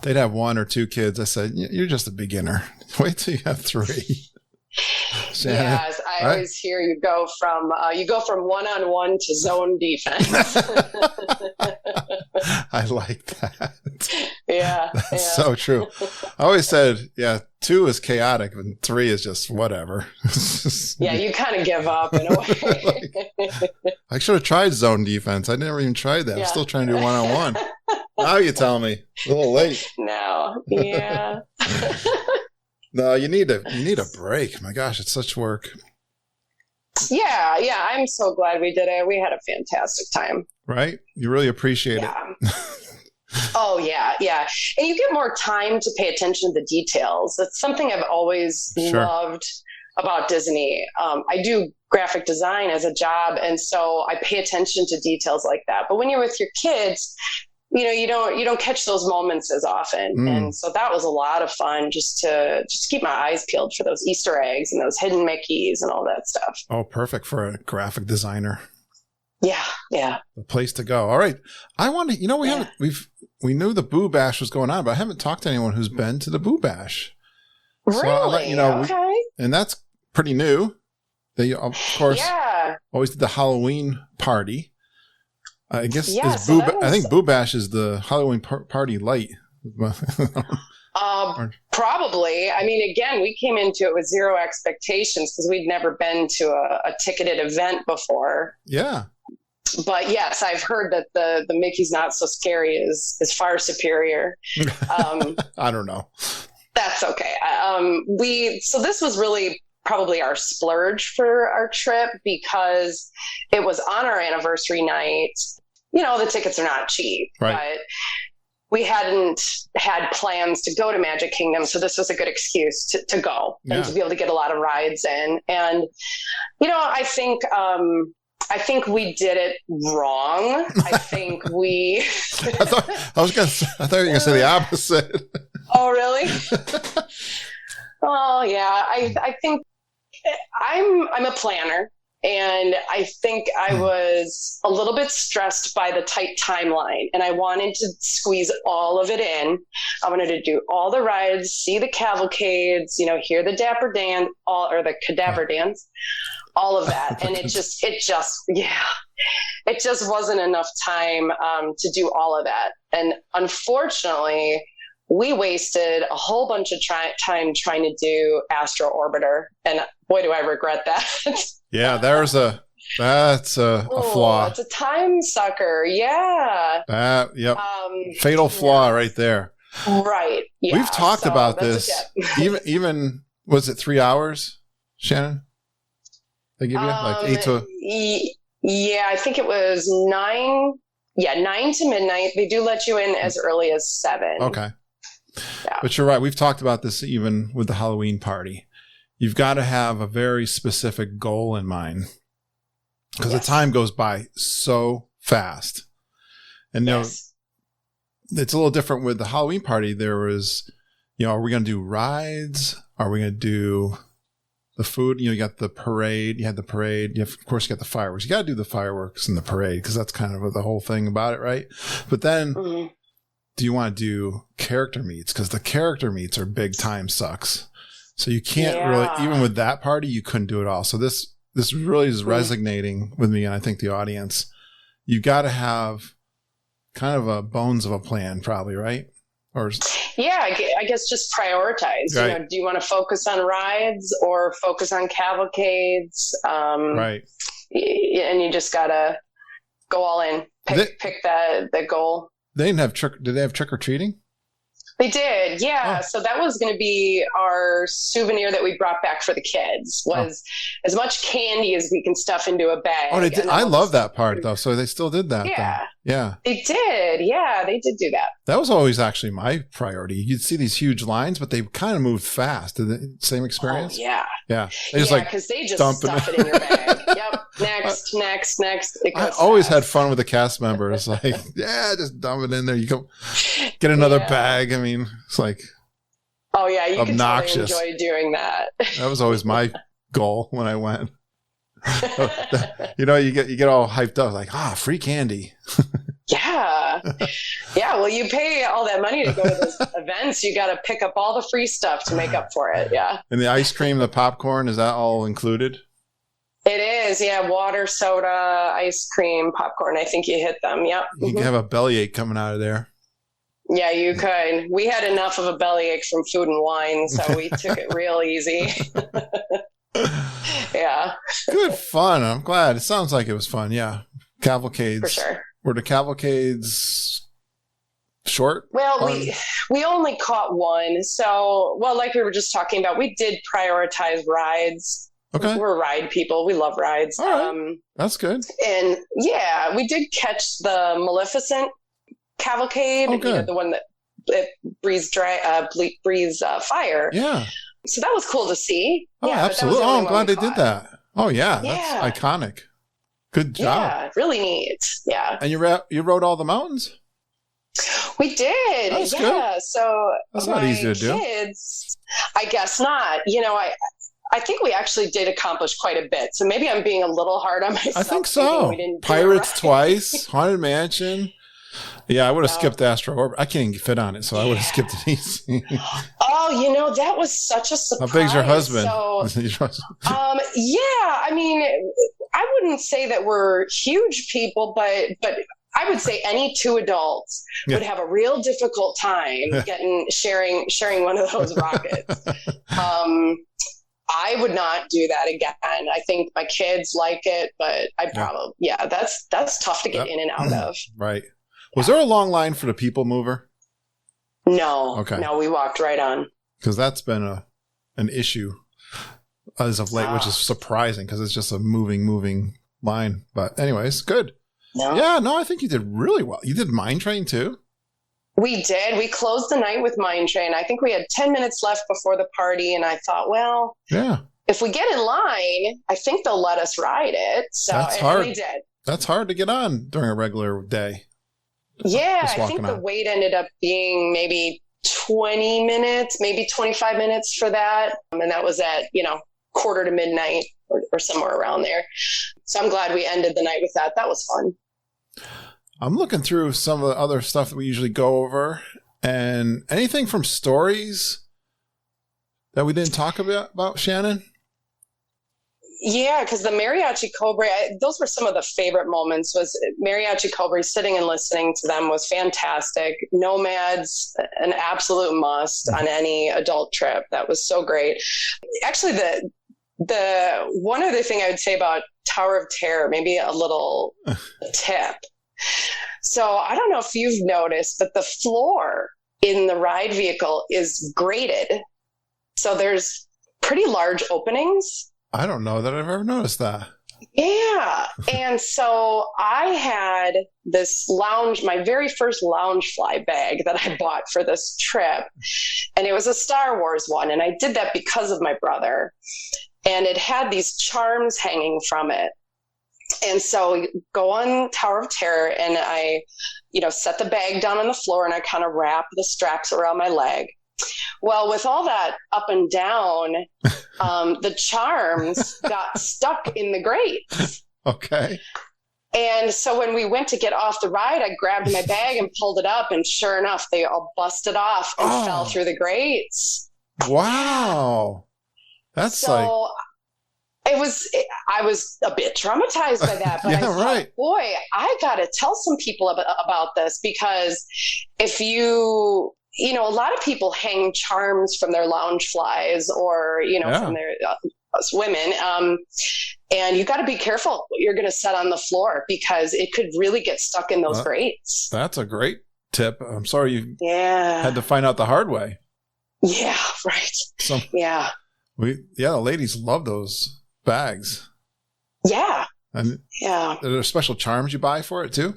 they'd have 1 or 2 kids. I said, you're just a beginner. Wait till you have 3. Shannon, yes, I always hear you go from one-on-one to zone defense. I like that. Yeah, that's so true. I always said, 2 is chaotic, and 3 is just whatever. Yeah, you kind of give up in a way. I should have tried zone defense. I never even tried that. I'm still trying to do one-on-one. Now you tell me. A little late. No, yeah. No, you need a break. My gosh, it's such work. Yeah. I'm so glad we did it. We had a fantastic time. Right? You really appreciate it. Oh, yeah. And you get more time to pay attention to the details. That's something I've always loved about Disney. I do graphic design as a job, and so I pay attention to details like that. But when you're with your kids, you don't catch those moments as often. And so that was a lot of fun just to keep my eyes peeled for those Easter eggs and those hidden Mickeys and all that stuff. Oh, perfect for a graphic designer. Yeah. The place to go. All right. I want to, we knew the Boo Bash was going on, but I haven't talked to anyone who's been to the Boo Bash. Really? So I'll let you know. Okay. And that's pretty new. They, of course, always did the Halloween party. I guess I think Boo Bash is the Halloween party light. Probably. I mean, again, we came into it with zero expectations because we'd never been to a ticketed event before. Yeah. But yes, I've heard that the Mickey's Not So Scary is far superior. I don't know. That's okay. So this was really probably our splurge for our trip because it was on our anniversary night. The tickets are not cheap, but we hadn't had plans to go to Magic Kingdom. So this was a good excuse to go and to be able to get a lot of rides in. And, I think I think we did it wrong. I think we. I thought you were gonna say the opposite. Oh, really? Oh, yeah. I think I'm a planner, and I think I was a little bit stressed by the tight timeline, and I wanted to squeeze all of it in. I wanted to do all the rides, see the cavalcades, hear the dapper dance, or the cadaver dance. All of that. And it just wasn't enough time to do all of that. And unfortunately, we wasted a whole bunch of time trying to do Astro Orbiter. And boy, do I regret that. Yeah, that's a flaw. It's a time sucker. Yeah. Yep. Fatal flaw right there. Right. Yeah. We've talked about this. even was it 3 hours, Shannon? They give you like 8 to. Yeah, I think it was 9. Yeah, 9 to midnight. They do let you in as early as 7. Okay. Yeah. But you're right. We've talked about this even with the Halloween party. You've got to have a very specific goal in mind because the time goes by so fast. And it's a little different with the Halloween party. There was, are we going to do rides? Are we going to do the food? You got the parade. You had the parade. Of course, you got the fireworks. You got to do the fireworks and the parade because that's kind of the whole thing about it, right? But then, do you want to do character meets? Because the character meets are big time sucks. So you can't really, even with that party, you couldn't do it all. So this really is resonating with me, and I think the audience. You got to have kind of a bones of a plan, probably, right? Or I guess just prioritize. Right. Do you want to focus on rides or focus on cavalcades? Right. And you just gotta go all in. Pick the goal. They didn't have Did they have trick or treating? They did, yeah. Oh. So that was going to be our souvenir that we brought back for the kids. Was as much candy as we can stuff into a bag. Oh, they did. I love that part though. So they still did that. Yeah, yeah. They did. Yeah, they did do that. That was always actually my priority. You'd see these huge lines, but they kind of moved fast. Did the same experience? Oh, yeah. Yeah. They just because they just stuff it in your bag. Yep. Next. I always had fun with the cast members. Like, just dump it in there. You go get another bag. I mean, it's like, oh yeah, you obnoxious. Could totally enjoy doing that. That was always my goal when I went. You get all hyped up, like, free candy. Yeah. Well, you pay all that money to go to those events. You got to pick up all the free stuff to make up for it. Yeah. And the ice cream, the popcorn, is that all included? It is. Yeah. Water, soda, ice cream, popcorn. I think you hit them. Yep. You can have a bellyache coming out of there. Yeah, you could. We had enough of a bellyache from food and wine, so we took it real easy. Yeah. Good fun. I'm glad. It sounds like it was fun. Yeah. Cavalcades. For sure. Were the cavalcades short? Well, we only caught one. So, like we were just talking about, we did prioritize rides. Okay. We're ride people. We love rides. All right. That's good. And we did catch the Maleficent cavalcade. Oh, good. The one that breathes fire. Yeah. So that was cool to see. Oh, yeah, absolutely. I'm glad they did that. Oh, yeah. That's iconic. Good job. Yeah, really neat. Yeah. And you rode all the mountains? We did. That's good. Yeah. So that's not easy to do. I guess not. I think we actually did accomplish quite a bit. So maybe I'm being a little hard on myself. I think so. Pirates twice, Haunted Mansion. Yeah, I would have skipped Astro Orbit. I can't even fit on it, so I would have skipped it easy. Oh, that was such a surprise. How big's your husband? So, I mean, I wouldn't say that we're huge people, but I would say any two adults would have a real difficult time sharing one of those rockets. I would not do that again. I think my kids like it, but I probably that's tough to get in and out of. Right. Was there a long line for the people mover? No. Okay. No, we walked right on. Because that's been an issue as of late, which is surprising because it's just a moving line. But anyways, good. No. Yeah, no, I think you did really well. You did Mine Train too? We did. We closed the night with Mine Train. I think we had 10 minutes left before the party, and I thought, if we get in line, I think they'll let us ride it. So That's hard. And they did. That's hard to get on during a regular day. Yeah, I think the wait ended up being maybe 20 minutes, maybe 25 minutes for that. And that was at, quarter to midnight or somewhere around there. So I'm glad we ended the night with that. That was fun. I'm looking through some of the other stuff that we usually go over, and anything from stories that we didn't talk about Shannon? Yeah, because the Mariachi Cobra, those were some of the favorite moments. Was Mariachi Cobra, sitting and listening to them was fantastic. Nomads, an absolute must on any adult trip. That was so great. Actually, the one other thing I would say about Tower of Terror, maybe a little tip. So I don't know if you've noticed, but the floor in the ride vehicle is graded. So there's pretty large openings. I don't know that I've ever noticed that. Yeah. And so I had this my very first Loungefly bag that I bought for this trip. And it was a Star Wars one. And I did that because of my brother. And it had these charms hanging from it. And so we go on Tower of Terror, and I, set the bag down on the floor, and I kind of wrap the straps around my leg. Well, with all that up and down, the charms got stuck in the grates. Okay. And so when we went to get off the ride, I grabbed my bag and pulled it up, and sure enough, they all busted off and fell through the grates. Wow. That's so I was a bit traumatized by that, but I thought, boy, I got to tell some people about this, because if a lot of people hang charms from their Loungeflies or, from their us women. And you got to be careful what you're going to set on the floor, because it could really get stuck in those grates. That's a great tip. I'm sorry you had to find out the hard way. Yeah, right. The ladies love those bags. Yeah. And are there special charms you buy for it too?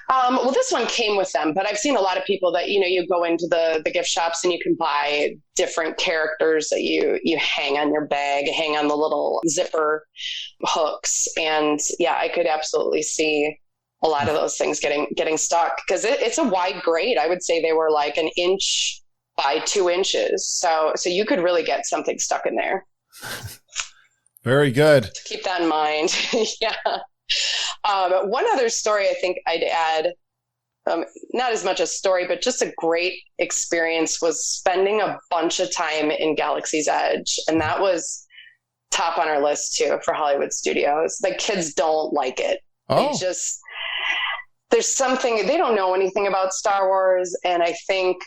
Well, this one came with them, but I've seen a lot of people that, you go into the gift shops and you can buy different characters that you hang on your bag, hang on the little zipper hooks. And yeah, I could absolutely see a lot of those things getting stuck, because it's a wide grate. I would say they were like 1 inch by 2 inches. So you could really get something stuck in there. Very good. Keep that in mind. Yeah. One other story I think I'd add, not as much a story, but just a great experience, was spending a bunch of time in Galaxy's Edge. And that was top on our list too for Hollywood Studios. The kids don't like it. Oh. There's something, they don't know anything about Star Wars. And I think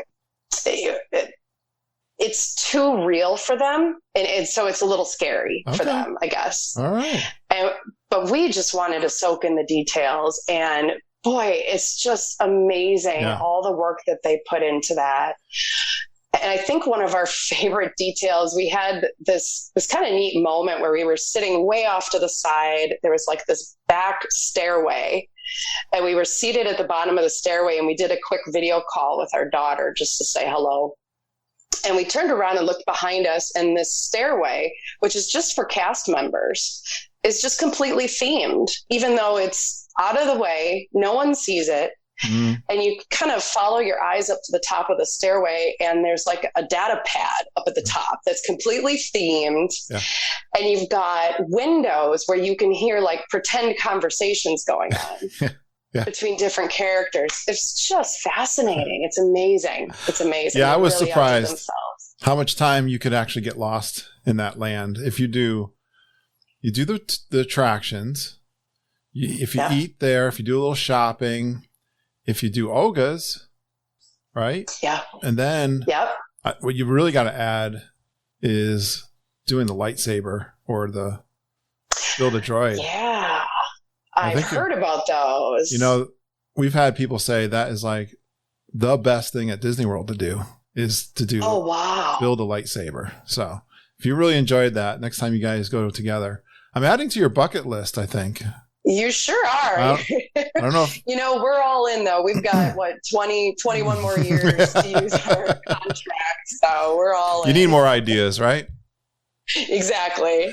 it's too real for them. And so it's a little scary for them, I guess. All right. But we just wanted to soak in the details, and boy, it's just amazing all the work that they put into that. And I think one of our favorite details, we had this kind of neat moment where we were sitting way off to the side. There was like this back stairway, and we were seated at the bottom of the stairway, and we did a quick video call with our daughter just to say hello. And we turned around and looked behind us, and this stairway, which is just for cast members, is just completely themed, even though it's out of the way. No one sees it. Mm. And you kind of follow your eyes up to the top of the stairway, and there's like a data pad up at the top that's completely themed. Yeah. And you've got windows where you can hear like pretend conversations going on. Between different characters. It's just fascinating. It's amazing. It's amazing. Yeah, I was really surprised how much time you could actually get lost in that land. If you do the attractions, if you eat there, if you do a little shopping, if you do Ogas, right? Yeah. And then what you really got to add is doing the lightsaber or the build a droid. Yeah. I've heard about those. We've had people say that is like the best thing at Disney World to do is to do build a lightsaber. So if you really enjoyed that, next time you guys go together, I'm adding to your bucket list, I think. You sure are. I don't know. We're all in though. We've got 21 more years to use our contract. So we're all in. You need more ideas, right? Exactly.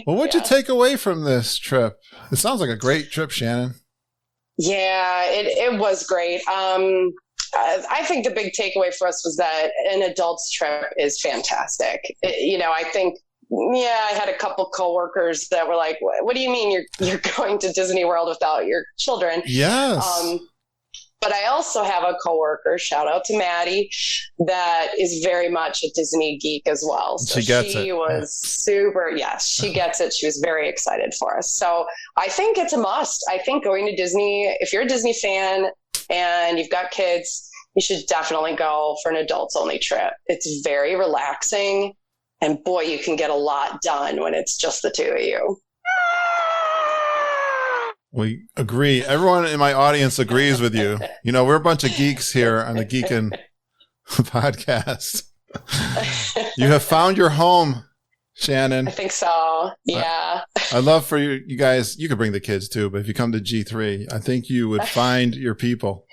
Well, what'd you take away from this trip? It sounds like a great trip, Shannon. Yeah, it was great. I think the big takeaway for us was that an adult's trip is fantastic. I think, I had a couple coworkers that were like, what do you mean you're going to Disney World without your children? Yes. But I also have a coworker, shout out to Maddie, that is very much a Disney geek as well. So she was super, yes, she gets it. She was very excited for us. So I think it's a must. I think going to Disney, if you're a Disney fan and you've got kids, you should definitely go for an adults only trip. It's very relaxing. And boy, you can get a lot done when it's just the two of you. We agree. Everyone in my audience agrees with you. We're a bunch of geeks here on the Geekin' podcast. You have found your home, Shannon. I think so. Yeah. I'd love for you guys, you could bring the kids too, but if you come to G3, I think you would find your people.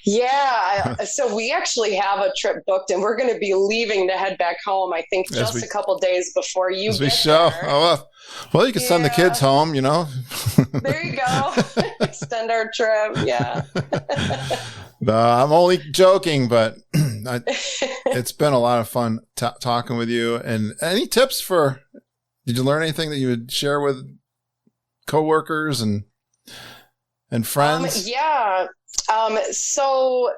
Yeah. So we actually have a trip booked and we're going to be leaving to head back home, I think just a couple days before you get show. there. Oh, well, you can send the kids home, There you go. Extend our trip. Yeah. No, I'm only joking, but it's been a lot of fun talking with you. And any tips did you learn anything that you would share with coworkers and friends? Yeah. So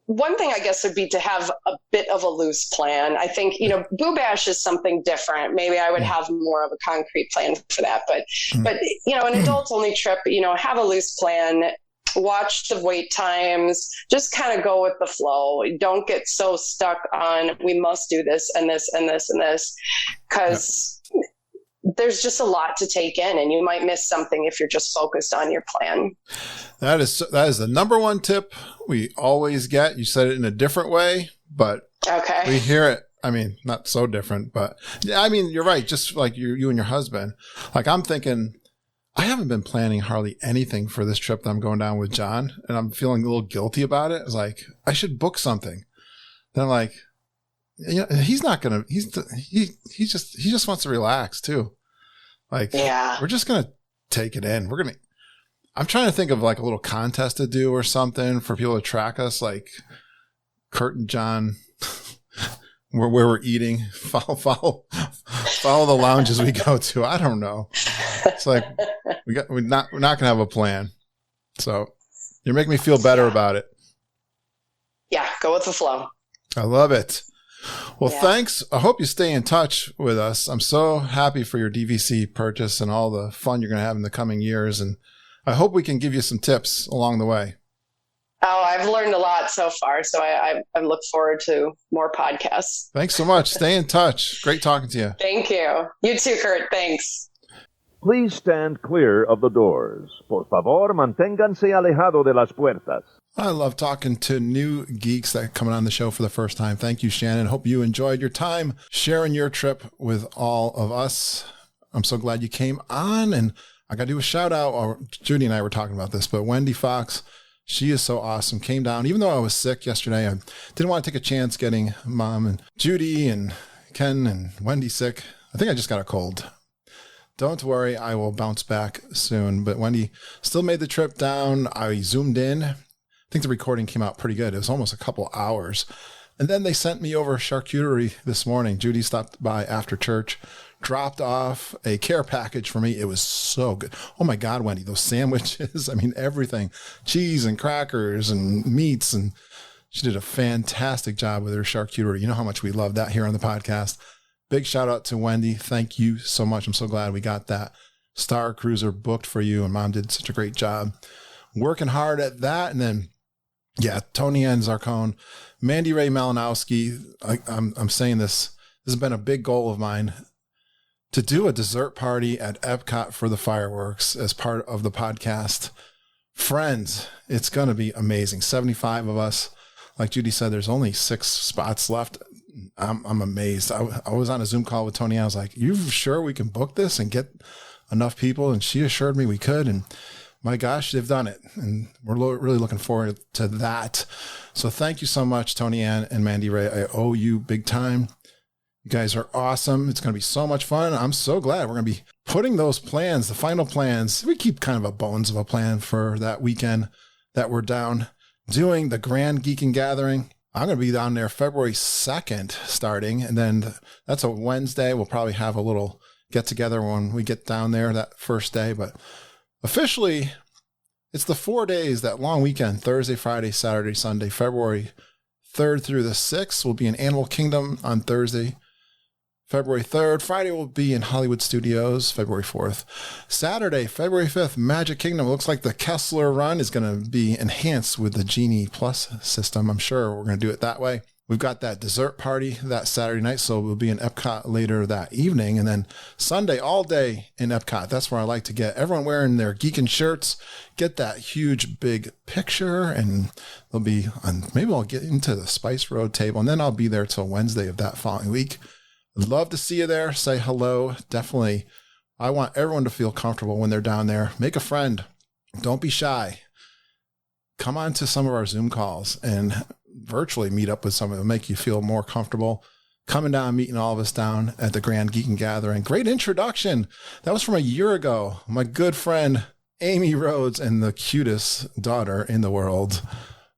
one thing I guess would be to have a bit of a loose plan. I think, Boo Bash is something different. Maybe I would have more of a concrete plan for that, but an adult only trip, have a loose plan, watch the wait times, just kind of go with the flow. Don't get so stuck on, we must do this and this and this and this, because there's just a lot to take in and you might miss something if you're just focused on your plan. That is the number one tip we always get. You said it in a different way, but we hear it. I mean, not so different, but you're right. Just like you and your husband, like I'm thinking, I haven't been planning hardly anything for this trip that I'm going down with John, and I'm feeling a little guilty about it. It's like, I should book something. Then I'm like, he's not going to, he just wants to relax too. Like, we're just going to take it in. I'm trying to think of like a little contest to do or something for people to track us, like Kurt and John, where we're eating, follow the lounges we go to. I don't know. It's like, we're not going to have a plan. So you're making me feel better about it. Yeah. Go with the flow. I love it. Well, thanks. I hope you stay in touch with us. I'm so happy for your DVC purchase and all the fun you're going to have in the coming years. And I hope we can give you some tips along the way. Oh, I've learned a lot so far. So I look forward to more podcasts. Thanks so much. Stay in touch. Great talking to you. Thank you. You too, Kurt. Thanks. Please stand clear of the doors. Por favor, manténganse alejado de las puertas. I love talking to new geeks that are coming on the show for the first time. Thank you, Shannon. Hope you enjoyed your time sharing your trip with all of us. I'm so glad you came on. And I got to do a shout out. Judy and I were talking about this, but Wendy Fox, she is so awesome. Came down, even though I was sick yesterday. I didn't want to take a chance getting Mom and Judy and Ken and Wendy sick. I think I just got a cold. Don't worry, I will bounce back soon. But Wendy still made the trip down. I zoomed in. I think the recording came out pretty good. It was almost a couple hours. And then they sent me over charcuterie this morning. Judy stopped by after church, dropped off a care package for me. It was so good. Oh my God, Wendy, those sandwiches. I mean, everything, cheese and crackers and meats. And she did a fantastic job with her charcuterie. You know how much we love that here on the podcast. Big shout out to Wendy. Thank you so much. I'm so glad we got that Star Cruiser booked for you. And Mom did such a great job working hard at that. And then, Tony Ann Zarcone, Mandy Ray Malinowski. I'm saying this has been a big goal of mine, to do a dessert party at Epcot for the fireworks as part of the podcast. Friends, it's going to be amazing. 75 of us. Like Judy said, there's only 6 spots left. I'm amazed. I was on a Zoom call with Tony. I was like, you sure we can book this and get enough people? And she assured me we could. And my gosh, they've done it. And we're really looking forward to that. So thank you so much, Tony Ann and Mandy Ray. I owe you big time. You guys are awesome. It's going to be so much fun. I'm so glad we're going to be putting those plans, the final plans. We keep kind of a bones of a plan for that weekend that we're down doing the Grand Geeking Gathering. I'm going to be down there February 2nd starting, and then that's a Wednesday. We'll probably have a little get together when we get down there that first day, but officially it's the 4 days, that long weekend, Thursday, Friday, Saturday, Sunday, February 3rd through the 6th will be in Animal Kingdom on Thursday, February 3rd. Friday will be in Hollywood Studios, February 4th. Saturday, February 5th, Magic Kingdom. It looks like the Kessler run is going to be enhanced with the Genie Plus system. I'm sure we're going to do it that way. We've got that dessert party that Saturday night, so we'll be in Epcot later that evening. And then Sunday, all day in Epcot. That's where I like to get everyone wearing their geeking shirts, get that huge, big picture, and they'll be on, maybe I'll get into the Spice Road table, and then I'll be there till Wednesday of that following week. I'd love to see you there. Say hello. Definitely. I want everyone to feel comfortable when they're down there. Make a friend. Don't be shy. Come on to some of our Zoom calls and virtually meet up with someone to make you feel more comfortable. Coming down, meeting all of us down at the Grand Geeking Gathering. Great introduction. That was from a year ago. My good friend, Amy Rhodes, and the cutest daughter in the world,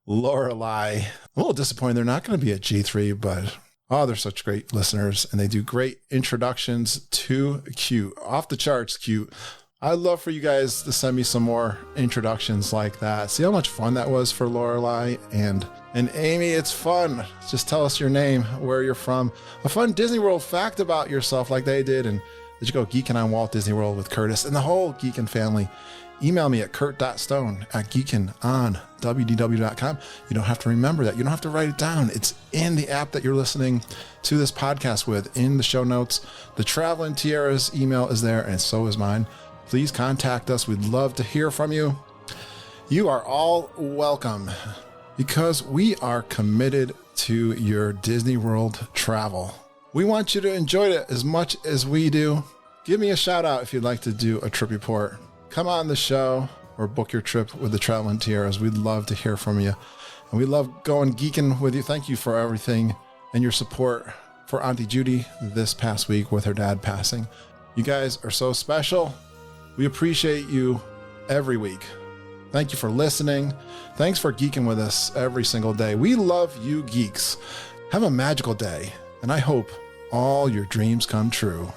Lorelei. I'm a little disappointed they're not going to be at G3, but oh, they're such great listeners, and they do great introductions. Too cute. Off the charts cute. I'd love for you guys to send me some more introductions like that. See how much fun that was for Lorelei and Amy. It's fun. Just tell us your name, where you're from, a fun Disney World fact about yourself like they did, and did you go geeking on Walt Disney World with Curtis and the whole Geekin' family. Email me at kurt.stone@geekinonwdw.com. You don't have to remember that. You don't have to write it down. It's in the app that you're listening to this podcast with, in the show notes. The Traveling Tiara's email is there, and so is mine. Please contact us. We'd love to hear from you. You are all welcome because we are committed to your Disney World travel. We want you to enjoy it as much as we do. Give me a shout out if you'd like to do a trip report. Come on the show or book your trip with the Traveling Tiaras. We'd love to hear from you. And we love going geeking with you. Thank you for everything and your support for Auntie Judy this past week with her dad passing. You guys are so special. We appreciate you every week. Thank you for listening. Thanks for geeking with us every single day. We love you geeks. Have a magical day, and I hope all your dreams come true.